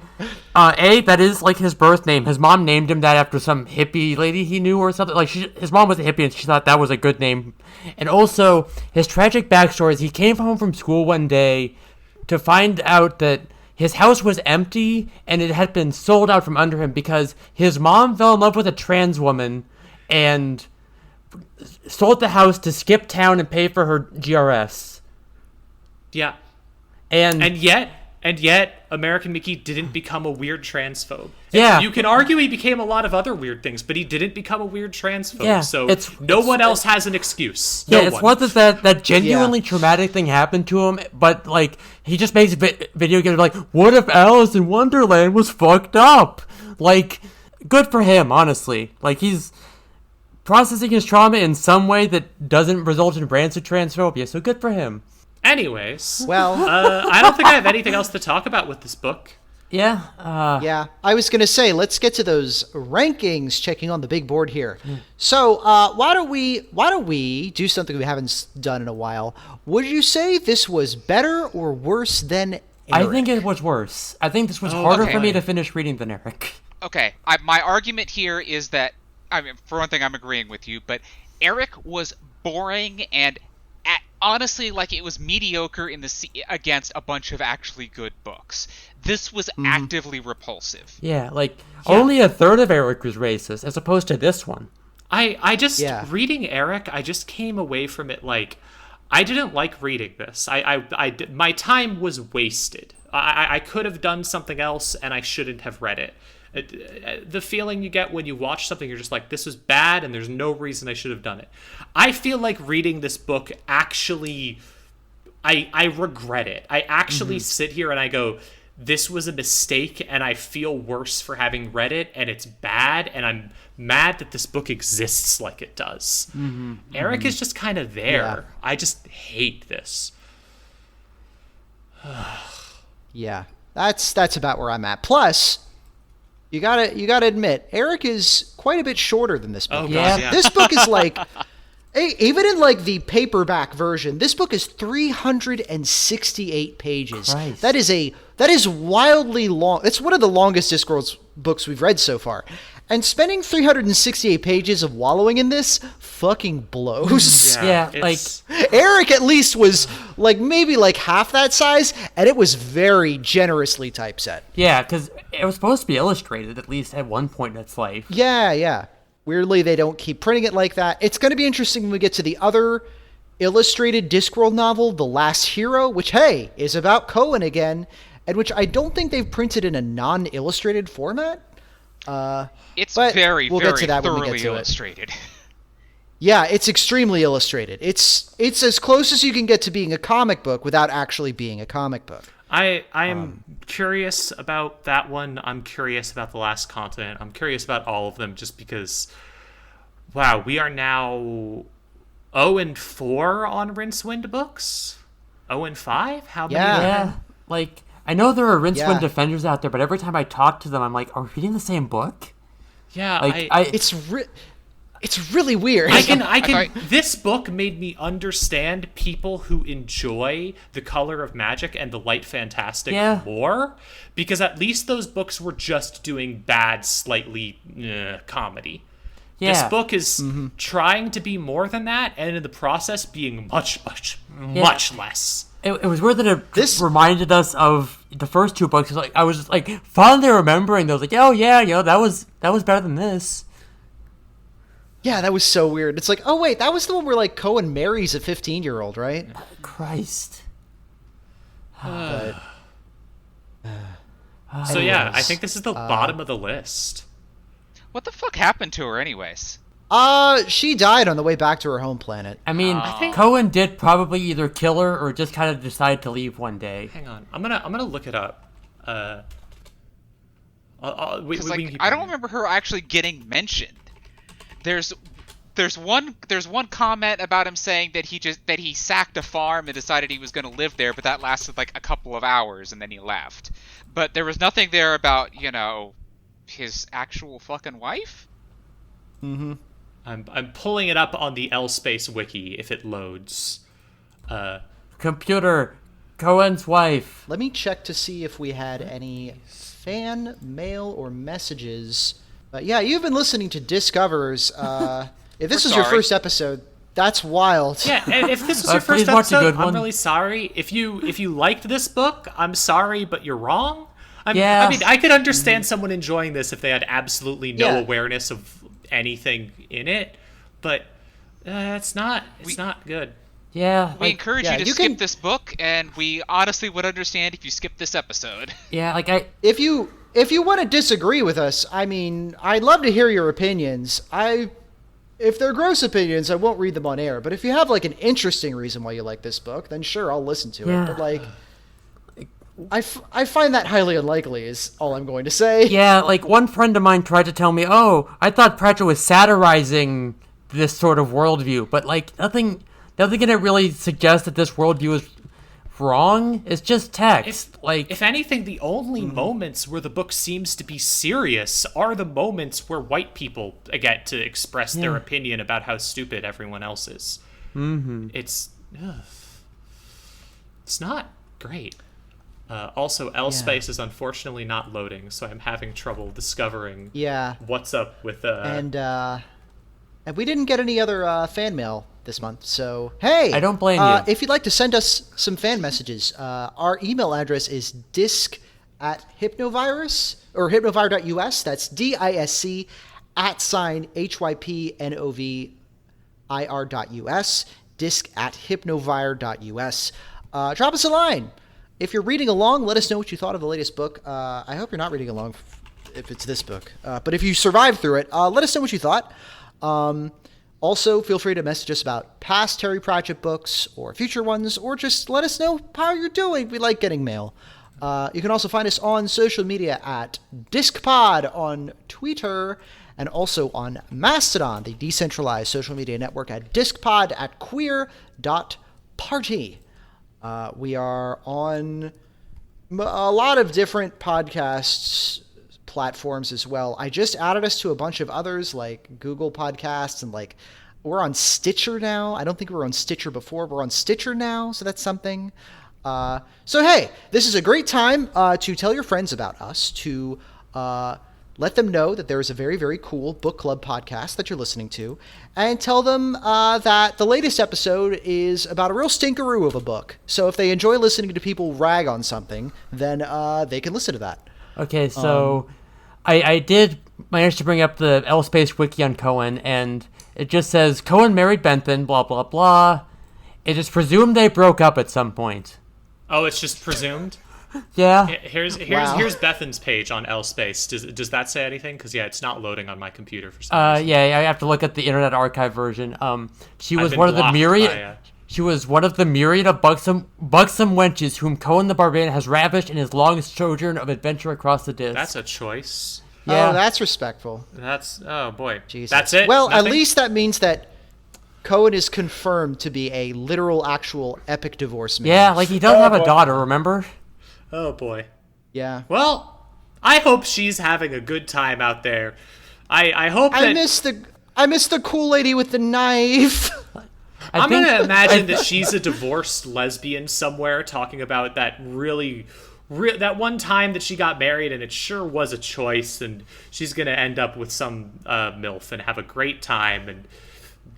that is like his birth name. His mom named him that after some hippie lady he knew or something. Like his mom was a hippie and she thought that was a good name. And also his tragic backstory is he came home from school one day to find out that his house was empty and it had been sold out from under him because his mom fell in love with a trans woman and sold the house to skip town and pay for her GRS. Yeah. And yet, American Mickey didn't become a weird transphobe. Yeah. You can argue he became a lot of other weird things, but he didn't become a weird transphobe. Yeah, so it's no one else has an excuse. Yeah, No it's one. what does that genuinely traumatic thing happened to him, but, like, he just makes video games like, what if Alice in Wonderland was fucked up? Like, good for him, honestly. Like, he's processing his trauma in some way that doesn't result in rancid transphobia, so good for him. Anyways, Well, I don't think I have anything else to talk about with this book. Yeah, yeah, I was gonna say, let's get to those rankings. Checking on the big board here. So, why don't we do something we haven't done in a while? Would you say this was better or worse than Eric? I think it was worse. I think this was harder okay. for me to finish reading than Eric. Okay, my argument here is that, I mean, for one thing, I'm agreeing with you, but Eric was boring and honestly, like, it was mediocre against a bunch of actually good books. This was actively repulsive. Yeah, like, only a third of Eric was racist, as opposed to this one. I just, reading Eric, I just came away from it like, I didn't like reading this. My time was wasted. I could have done something else, and I shouldn't have read it. The feeling you get when you watch something, you're just like, this was bad and there's no reason I should have done it. I feel like reading this book actually, I regret it. I actually sit here and I go, this was a mistake and I feel worse for having read it and it's bad and I'm mad that this book exists like it does. Eric is just kind of there. Yeah. I just hate this. Yeah, that's about where I'm at. Plus, you gotta admit, Eric is quite a bit shorter than this book. Oh, God, yeah. This book is like, even in like the paperback version, this book is 368 pages. Christ. That is wildly long. It's one of the longest Discworld books we've read so far. And spending 368 pages of wallowing in this fucking blows. Yeah, like, Eric at least was like maybe like half that size, and it was very generously typeset. yeah, because it was supposed to be illustrated, at least at one point in its life. Yeah. Weirdly, they don't keep printing it like that. It's going to be interesting when we get to the other illustrated Discworld novel, The Last Hero, which, hey, is about Cohen again, and which I don't think they've printed in a non-illustrated format. It's But very, we'll very get to that when we thoroughly get to it. illustrated. Yeah, it's extremely illustrated. It's as close as you can get to being a comic book without actually being a comic book. I'm curious about that one. I'm curious about The Last Continent. I'm curious about all of them just because, wow, we are now 0-4 on Rincewind books? 0-5? How many? Yeah, like, I know there are Rincewind Yeah. defenders out there, but every time I talk to them, I'm like, are we reading the same book? Yeah, Like, It's really weird. This book made me understand people who enjoy The Color of Magic and The Light Fantastic more, because at least those books were just doing bad, slightly comedy. Yeah. This book is trying to be more than that, and in the process being much less. It was weird that it reminded us of the first two books. Like, I was just like finally remembering those. Like, oh yeah, that was better than this. Yeah, that was so weird. It's like, oh wait, that was the one where like Cohen marries a 15-year-old, right? Christ. But, So yeah, I think this is the bottom of the list. What the fuck happened to her, anyways? she died on the way back to her home planet. I mean, Cohen did probably either kill her or just kind of decide to leave one day. Hang on, I'm gonna look it up. I don't remember her actually getting mentioned. There's one comment about him saying that he sacked a farm and decided he was going to live there, but that lasted like a couple of hours and then he left. But there was nothing there about, his actual fucking wife. Mm-hmm. I'm pulling it up on the L Space wiki if it loads. Computer, Cohen's wife. Let me check to see if we had any fan mail or messages. Yeah, you've been listening to Discoverers. If this is your first episode, That's wild. Yeah, and if this was your Please first watch a episode, good I'm one. really sorry. If you liked this book, I'm sorry, but you're wrong. Yeah. I mean, I could understand someone enjoying this if they had absolutely no Yeah. awareness of anything in it, but it's not good. Yeah, We like, encourage yeah, you to you skip can- this book, and we honestly would understand if you skipped this episode. yeah, like If you want to disagree with us, I mean, I'd love to hear your opinions. If they're gross opinions, I won't read them on air. But if you have like an interesting reason why you like this book, then sure, I'll listen to Yeah. it. But like, I find that highly unlikely. Is all I'm going to say. Yeah, like one friend of mine tried to tell me, "Oh, I thought Pratchett was satirizing this sort of worldview," but like nothing in it really suggests that this worldview is wrong. It's just text. If anything, the only moments where the book seems to be serious are the moments where white people get to express their opinion about how stupid everyone else is. Mm-hmm. It's not great. Also, L-Space is unfortunately not loading, so I'm having trouble discovering Yeah. what's up with... And we didn't get any other fan mail this month, so hey, I don't blame you. If you'd like to send us some fan messages, our email address is disc@hypnovirus or hypnovire.us. That's DISC @hypnovir.us. disc@hypnovire.us. Drop us a line. If you're reading along, let us know what you thought of the latest book. I hope you're not reading along if it's this book. But if you survived through it, let us know what you thought. Also, feel free to message us about past Terry Pratchett books or future ones, or just let us know how you're doing. We like getting mail. You can also find us on social media at DiscPod on Twitter and also on Mastodon, the decentralized social media network at discpod@queer.party. We are on a lot of different podcasts platforms as well. I just added us to a bunch of others like Google Podcasts, and like we're on Stitcher now. I don't think we were on Stitcher before. We're on Stitcher now, so that's something. So hey, this is a great time to tell your friends about us, to let them know that there is a very, very cool book club podcast that you're listening to, and tell them that the latest episode is about a real stinkeroo of a book. So if they enjoy listening to people rag on something, then they can listen to that. Okay, so I did manage to bring up the L-Space wiki on Cohen, and it just says, Cohen married Bentham, blah, blah, blah. It is presumed they broke up at some point. Oh, it's just presumed? Yeah. Here's Bethan's page on L-Space. Does that say anything? Because, yeah, it's not loading on my computer for some reason. Yeah, I have to look at the Internet Archive version. She I've was been one of the blocked myriad... by, She was one of the myriad of buxom wenches whom Cohen the Barbarian has ravished in his long sojourn of adventure across the disc. That's a choice. Yeah. Oh, that's respectful. Oh boy. Jesus. That's it? Well, Nothing? at least that means that Cohen is confirmed to be a literal, actual epic divorce man. Yeah, like he does have a daughter, remember? Oh boy. Yeah. Well, I hope she's having a good time out there. I hope that... I miss the cool lady with the knife. I'm going to imagine that she's a divorced lesbian somewhere talking about that that one time that she got married and it sure was a choice, and she's going to end up with some MILF and have a great time and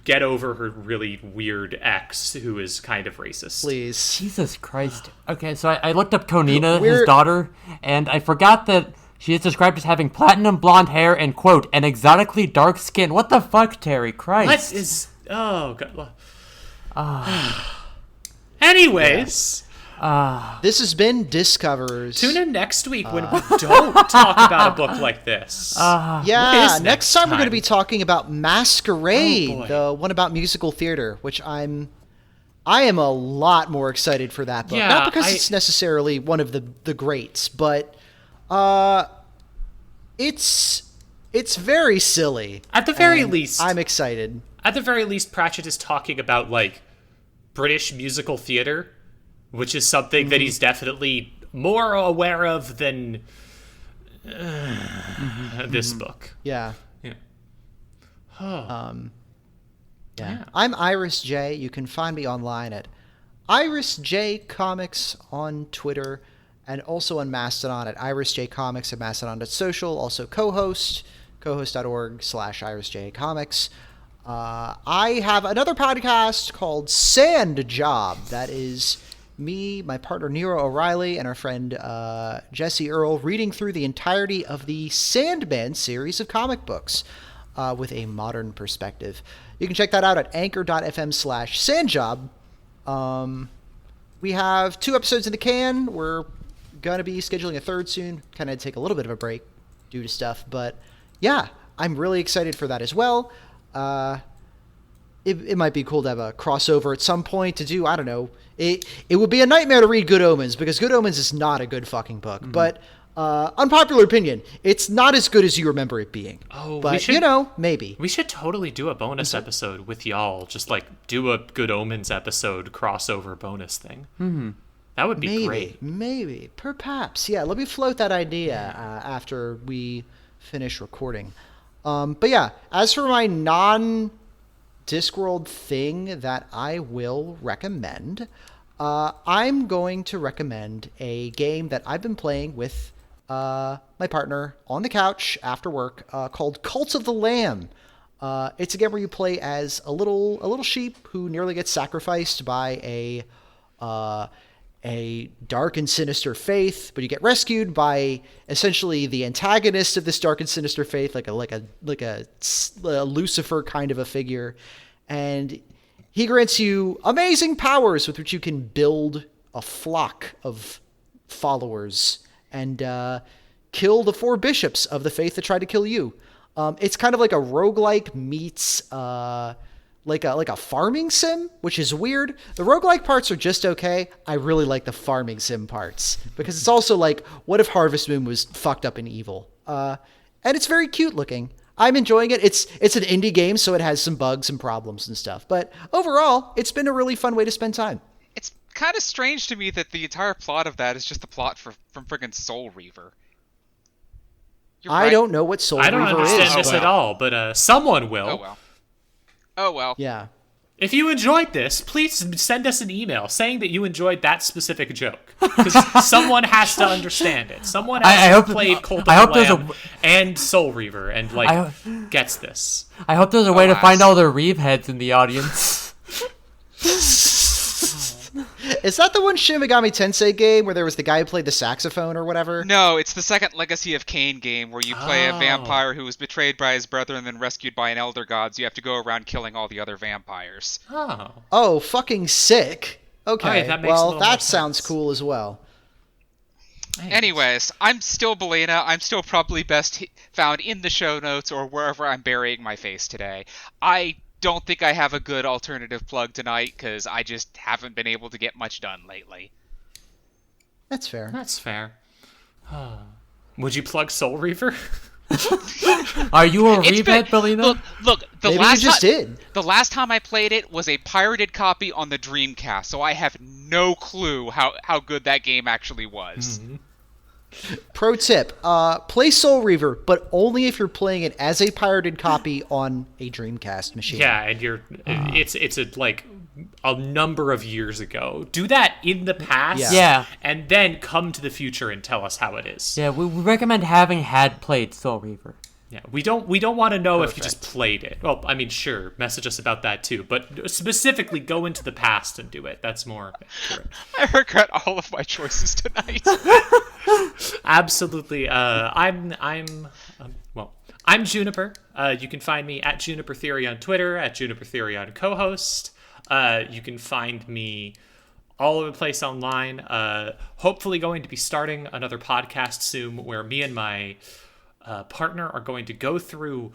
get over her really weird ex who is kind of racist. Please. Jesus Christ. Okay, so I looked up Konina, his daughter, and I forgot that she is described as having platinum blonde hair and, quote, an exotically dark skin. What the fuck, Terry? Christ. What is... Oh, God. Anyways... This has been Discoverers. Tune in next week when we don't talk about a book like this. Yeah, is next time we're going to time? be talking about Masquerade, Oh, boy. the one about musical theater, which I am a lot more excited for that book. Yeah, Not because it's necessarily one of the greats, but it's very silly. At the very and least, I'm excited. At the very least, Pratchett is talking about like British musical theater, which is something that he's definitely more aware of than this book. Yeah. Yeah. Yeah. I'm Iris J. You can find me online at Iris J Comics on Twitter, and also on Mastodon at Iris J Comics at Mastodon.social. Also co-host.org/Iris J Comics. I have another podcast called Sand Job. That is me, my partner Nero O'Reilly, and our friend Jesse Earl reading through the entirety of the Sandman series of comic books with a modern perspective. You can check that out at anchor.fm/sandjob. We have 2 episodes in the can. We're going to be scheduling a third soon. Kind of take a little bit of a break due to stuff. But yeah, I'm really excited for that as well. It might be cool to have a crossover at some point to do, I don't know. It would be a nightmare to read Good Omens because Good Omens is not a good fucking book. Mm-hmm. But unpopular opinion, it's not as good as you remember it being. Oh, but maybe. We should totally do a bonus episode with y'all. Just like do a Good Omens episode crossover bonus thing. Mm-hmm. That would be great. Maybe. Perhaps. Yeah, let me float that idea after we finish recording. But yeah, as for my non-Discworld thing that I will recommend, I'm going to recommend a game that I've been playing with my partner on the couch after work called Cult of the Lamb. It's a game where you play as a little sheep who nearly gets sacrificed by a dark and sinister faith, but you get rescued by essentially the antagonist of this dark and sinister faith, like a Lucifer kind of a figure, and he grants you amazing powers with which you can build a flock of followers and kill the 4 bishops of the faith that tried to kill you. It's kind of like a roguelike meets like a farming sim, which is weird. The roguelike parts are just okay. I really like the farming sim parts because it's also like, what if Harvest Moon was fucked up and evil? And it's very cute looking. I'm enjoying it. It's an indie game, so it has some bugs and problems and stuff. But overall, it's been a really fun way to spend time. It's kind of strange to me that the entire plot of that is just the plot from friggin' Soul Reaver. I don't know what Soul Reaver is. I don't understand this at all, but someone will. Oh well. Yeah. If you enjoyed this, please send us an email saying that you enjoyed that specific joke. Because someone has to understand it. Someone has played Cult of the Lamb and Soul Reaver and gets this. I hope there's a way to find all the Reeve heads in the audience. Is that the one Shin Megami Tensei game where there was the guy who played the saxophone or whatever? No, it's the second Legacy of Kain game where you play a vampire who was betrayed by his brother and then rescued by an elder god, so you have to go around killing all the other vampires. Oh, fucking sick. Okay, that sounds cool as well. Thanks. Anyways, I'm still BALINA. I'm still probably best found in the show notes or wherever I'm burying my face today. I don't think I have a good alternative plug tonight because I just haven't been able to get much done lately. That's fair. Would you plug Soul Reaver? Are you a Reeve-head, BALINA? Look. Maybe you just did. The last time I played it was a pirated copy on the Dreamcast, so I have no clue how good that game actually was. Mm-hmm. Pro tip, play Soul Reaver, but only if you're playing it as a pirated copy on a Dreamcast machine. Yeah, and it's a number of years ago. Do that in the past, and then come to the future and tell us how it is. Yeah, we recommend having had played Soul Reaver. Yeah, we don't want to know if you just played it. Well, I mean, sure, message us about that too, but specifically go into the past and do it. That's more accurate. I regret all of my choices tonight. Absolutely. I'm Juniper. You can find me at Juniper Theory on Twitter, at Juniper Theory on co-host. You can find me all over the place online. Hopefully going to be starting another podcast soon where me and my partner are going to go through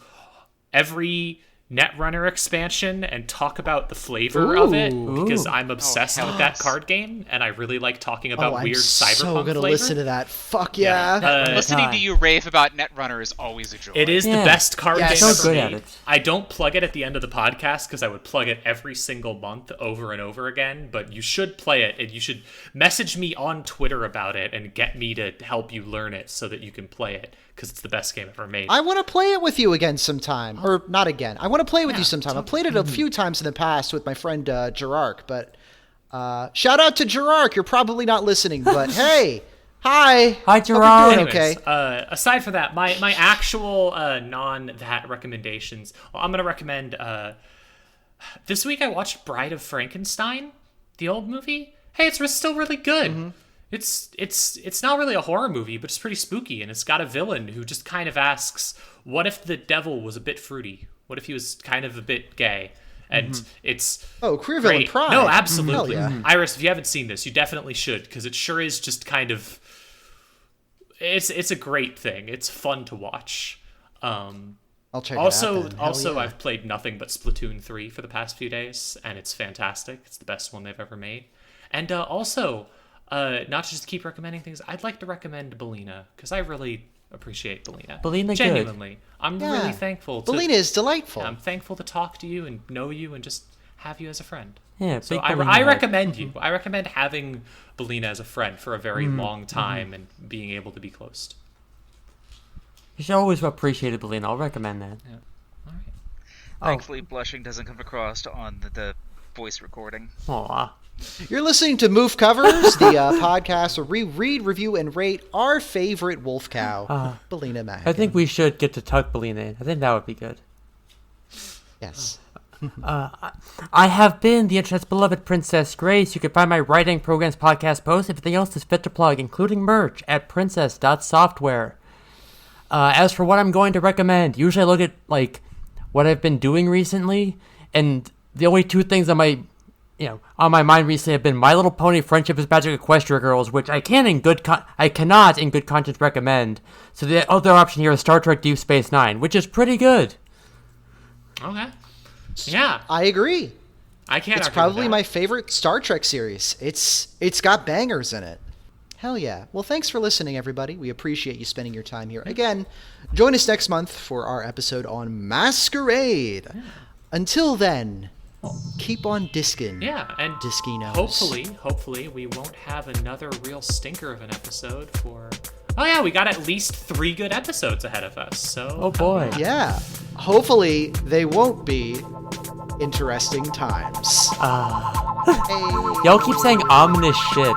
every Netrunner expansion and talk about the flavor of it because I'm obsessed with that card game and I really like talking about weird cyberpunk flavor. I'm so gonna listen to that. Fuck yeah. Listening to you rave about Netrunner is always a joy. It is the best card game ever made. At it. I don't plug it at the end of the podcast because I would plug it every single month over and over again, but you should play it and you should message me on Twitter about it and get me to help you learn it so that you can play it because it's the best game ever made. I want to play it with you again sometime. Or not again. I want to play with you sometime. I've played it a few times in the past with my friend Gerark, but shout out to Gerark. You're probably not listening, but hey, Hi. Hi, Hope you're Gerard. doing Anyways, okay. aside from that, my actual non-that recommendations, well, I'm going to recommend... this week I watched Bride of Frankenstein, the old movie. Hey, it's still really good. Mm-hmm. It's not really a horror movie, but it's pretty spooky, and it's got a villain who just kind of asks, what if the devil was a bit fruity? What if he was kind of a bit gay? And it's Queer Villain great. Pride. No, absolutely. Hell yeah. Iris, if you haven't seen this, you definitely should, because it sure is just kind of... It's a great thing. It's fun to watch. I'll check it out then. Also, Yeah. I've played nothing but Splatoon 3 for the past few days, and it's fantastic. It's the best one they've ever made. And also, not to just keep recommending things, I'd like to recommend BALINA, because I really appreciate BALINA. BALINA genuinely. good. I'm really thankful to... BALINA is delightful. I'm thankful to talk to you and know you and just have you as a friend. Yeah, So big I BALINA. recommend you. I recommend having BALINA as a friend for a very long time and being able to be close. You should always appreciate it, BALINA. I'll recommend that. Yeah. All right. Thankfully, blushing doesn't come across on the voice recording. Aw. You're listening to Moof Covers, the podcast where we read, review, and rate our favorite wolf cow, BALINA Mag. I think we should get to tuck BALINA in. I think that would be good. Yes. I have been the internet's beloved Princess Grace. You can find my writing, programs, podcast posts, everything else is fit to plug, including merch at princess.software. As for what I'm going to recommend, usually I look at what I've been doing recently, and the only two things on my mind recently have been My Little Pony: Friendship is Magic Equestria Girls, which I cannot in good conscience recommend. So the other option here is Star Trek Deep Space Nine, which is pretty good. Okay. Yeah. I agree. I can't. It's argue with probably that. my favorite Star Trek series. It's got bangers in it. Hell yeah. Well, thanks for listening, everybody. We appreciate you spending your time here. Again, join us next month for our episode on Masquerade. Yeah. Until then, keep on disking. Yeah, and Diskinos. hopefully we won't have another real stinker of an episode for... Oh yeah, we got at least 3 good episodes ahead of us, so... Oh boy. Yeah. Hopefully they won't be interesting times. Ah. Hey. Y'all keep saying ominous shit.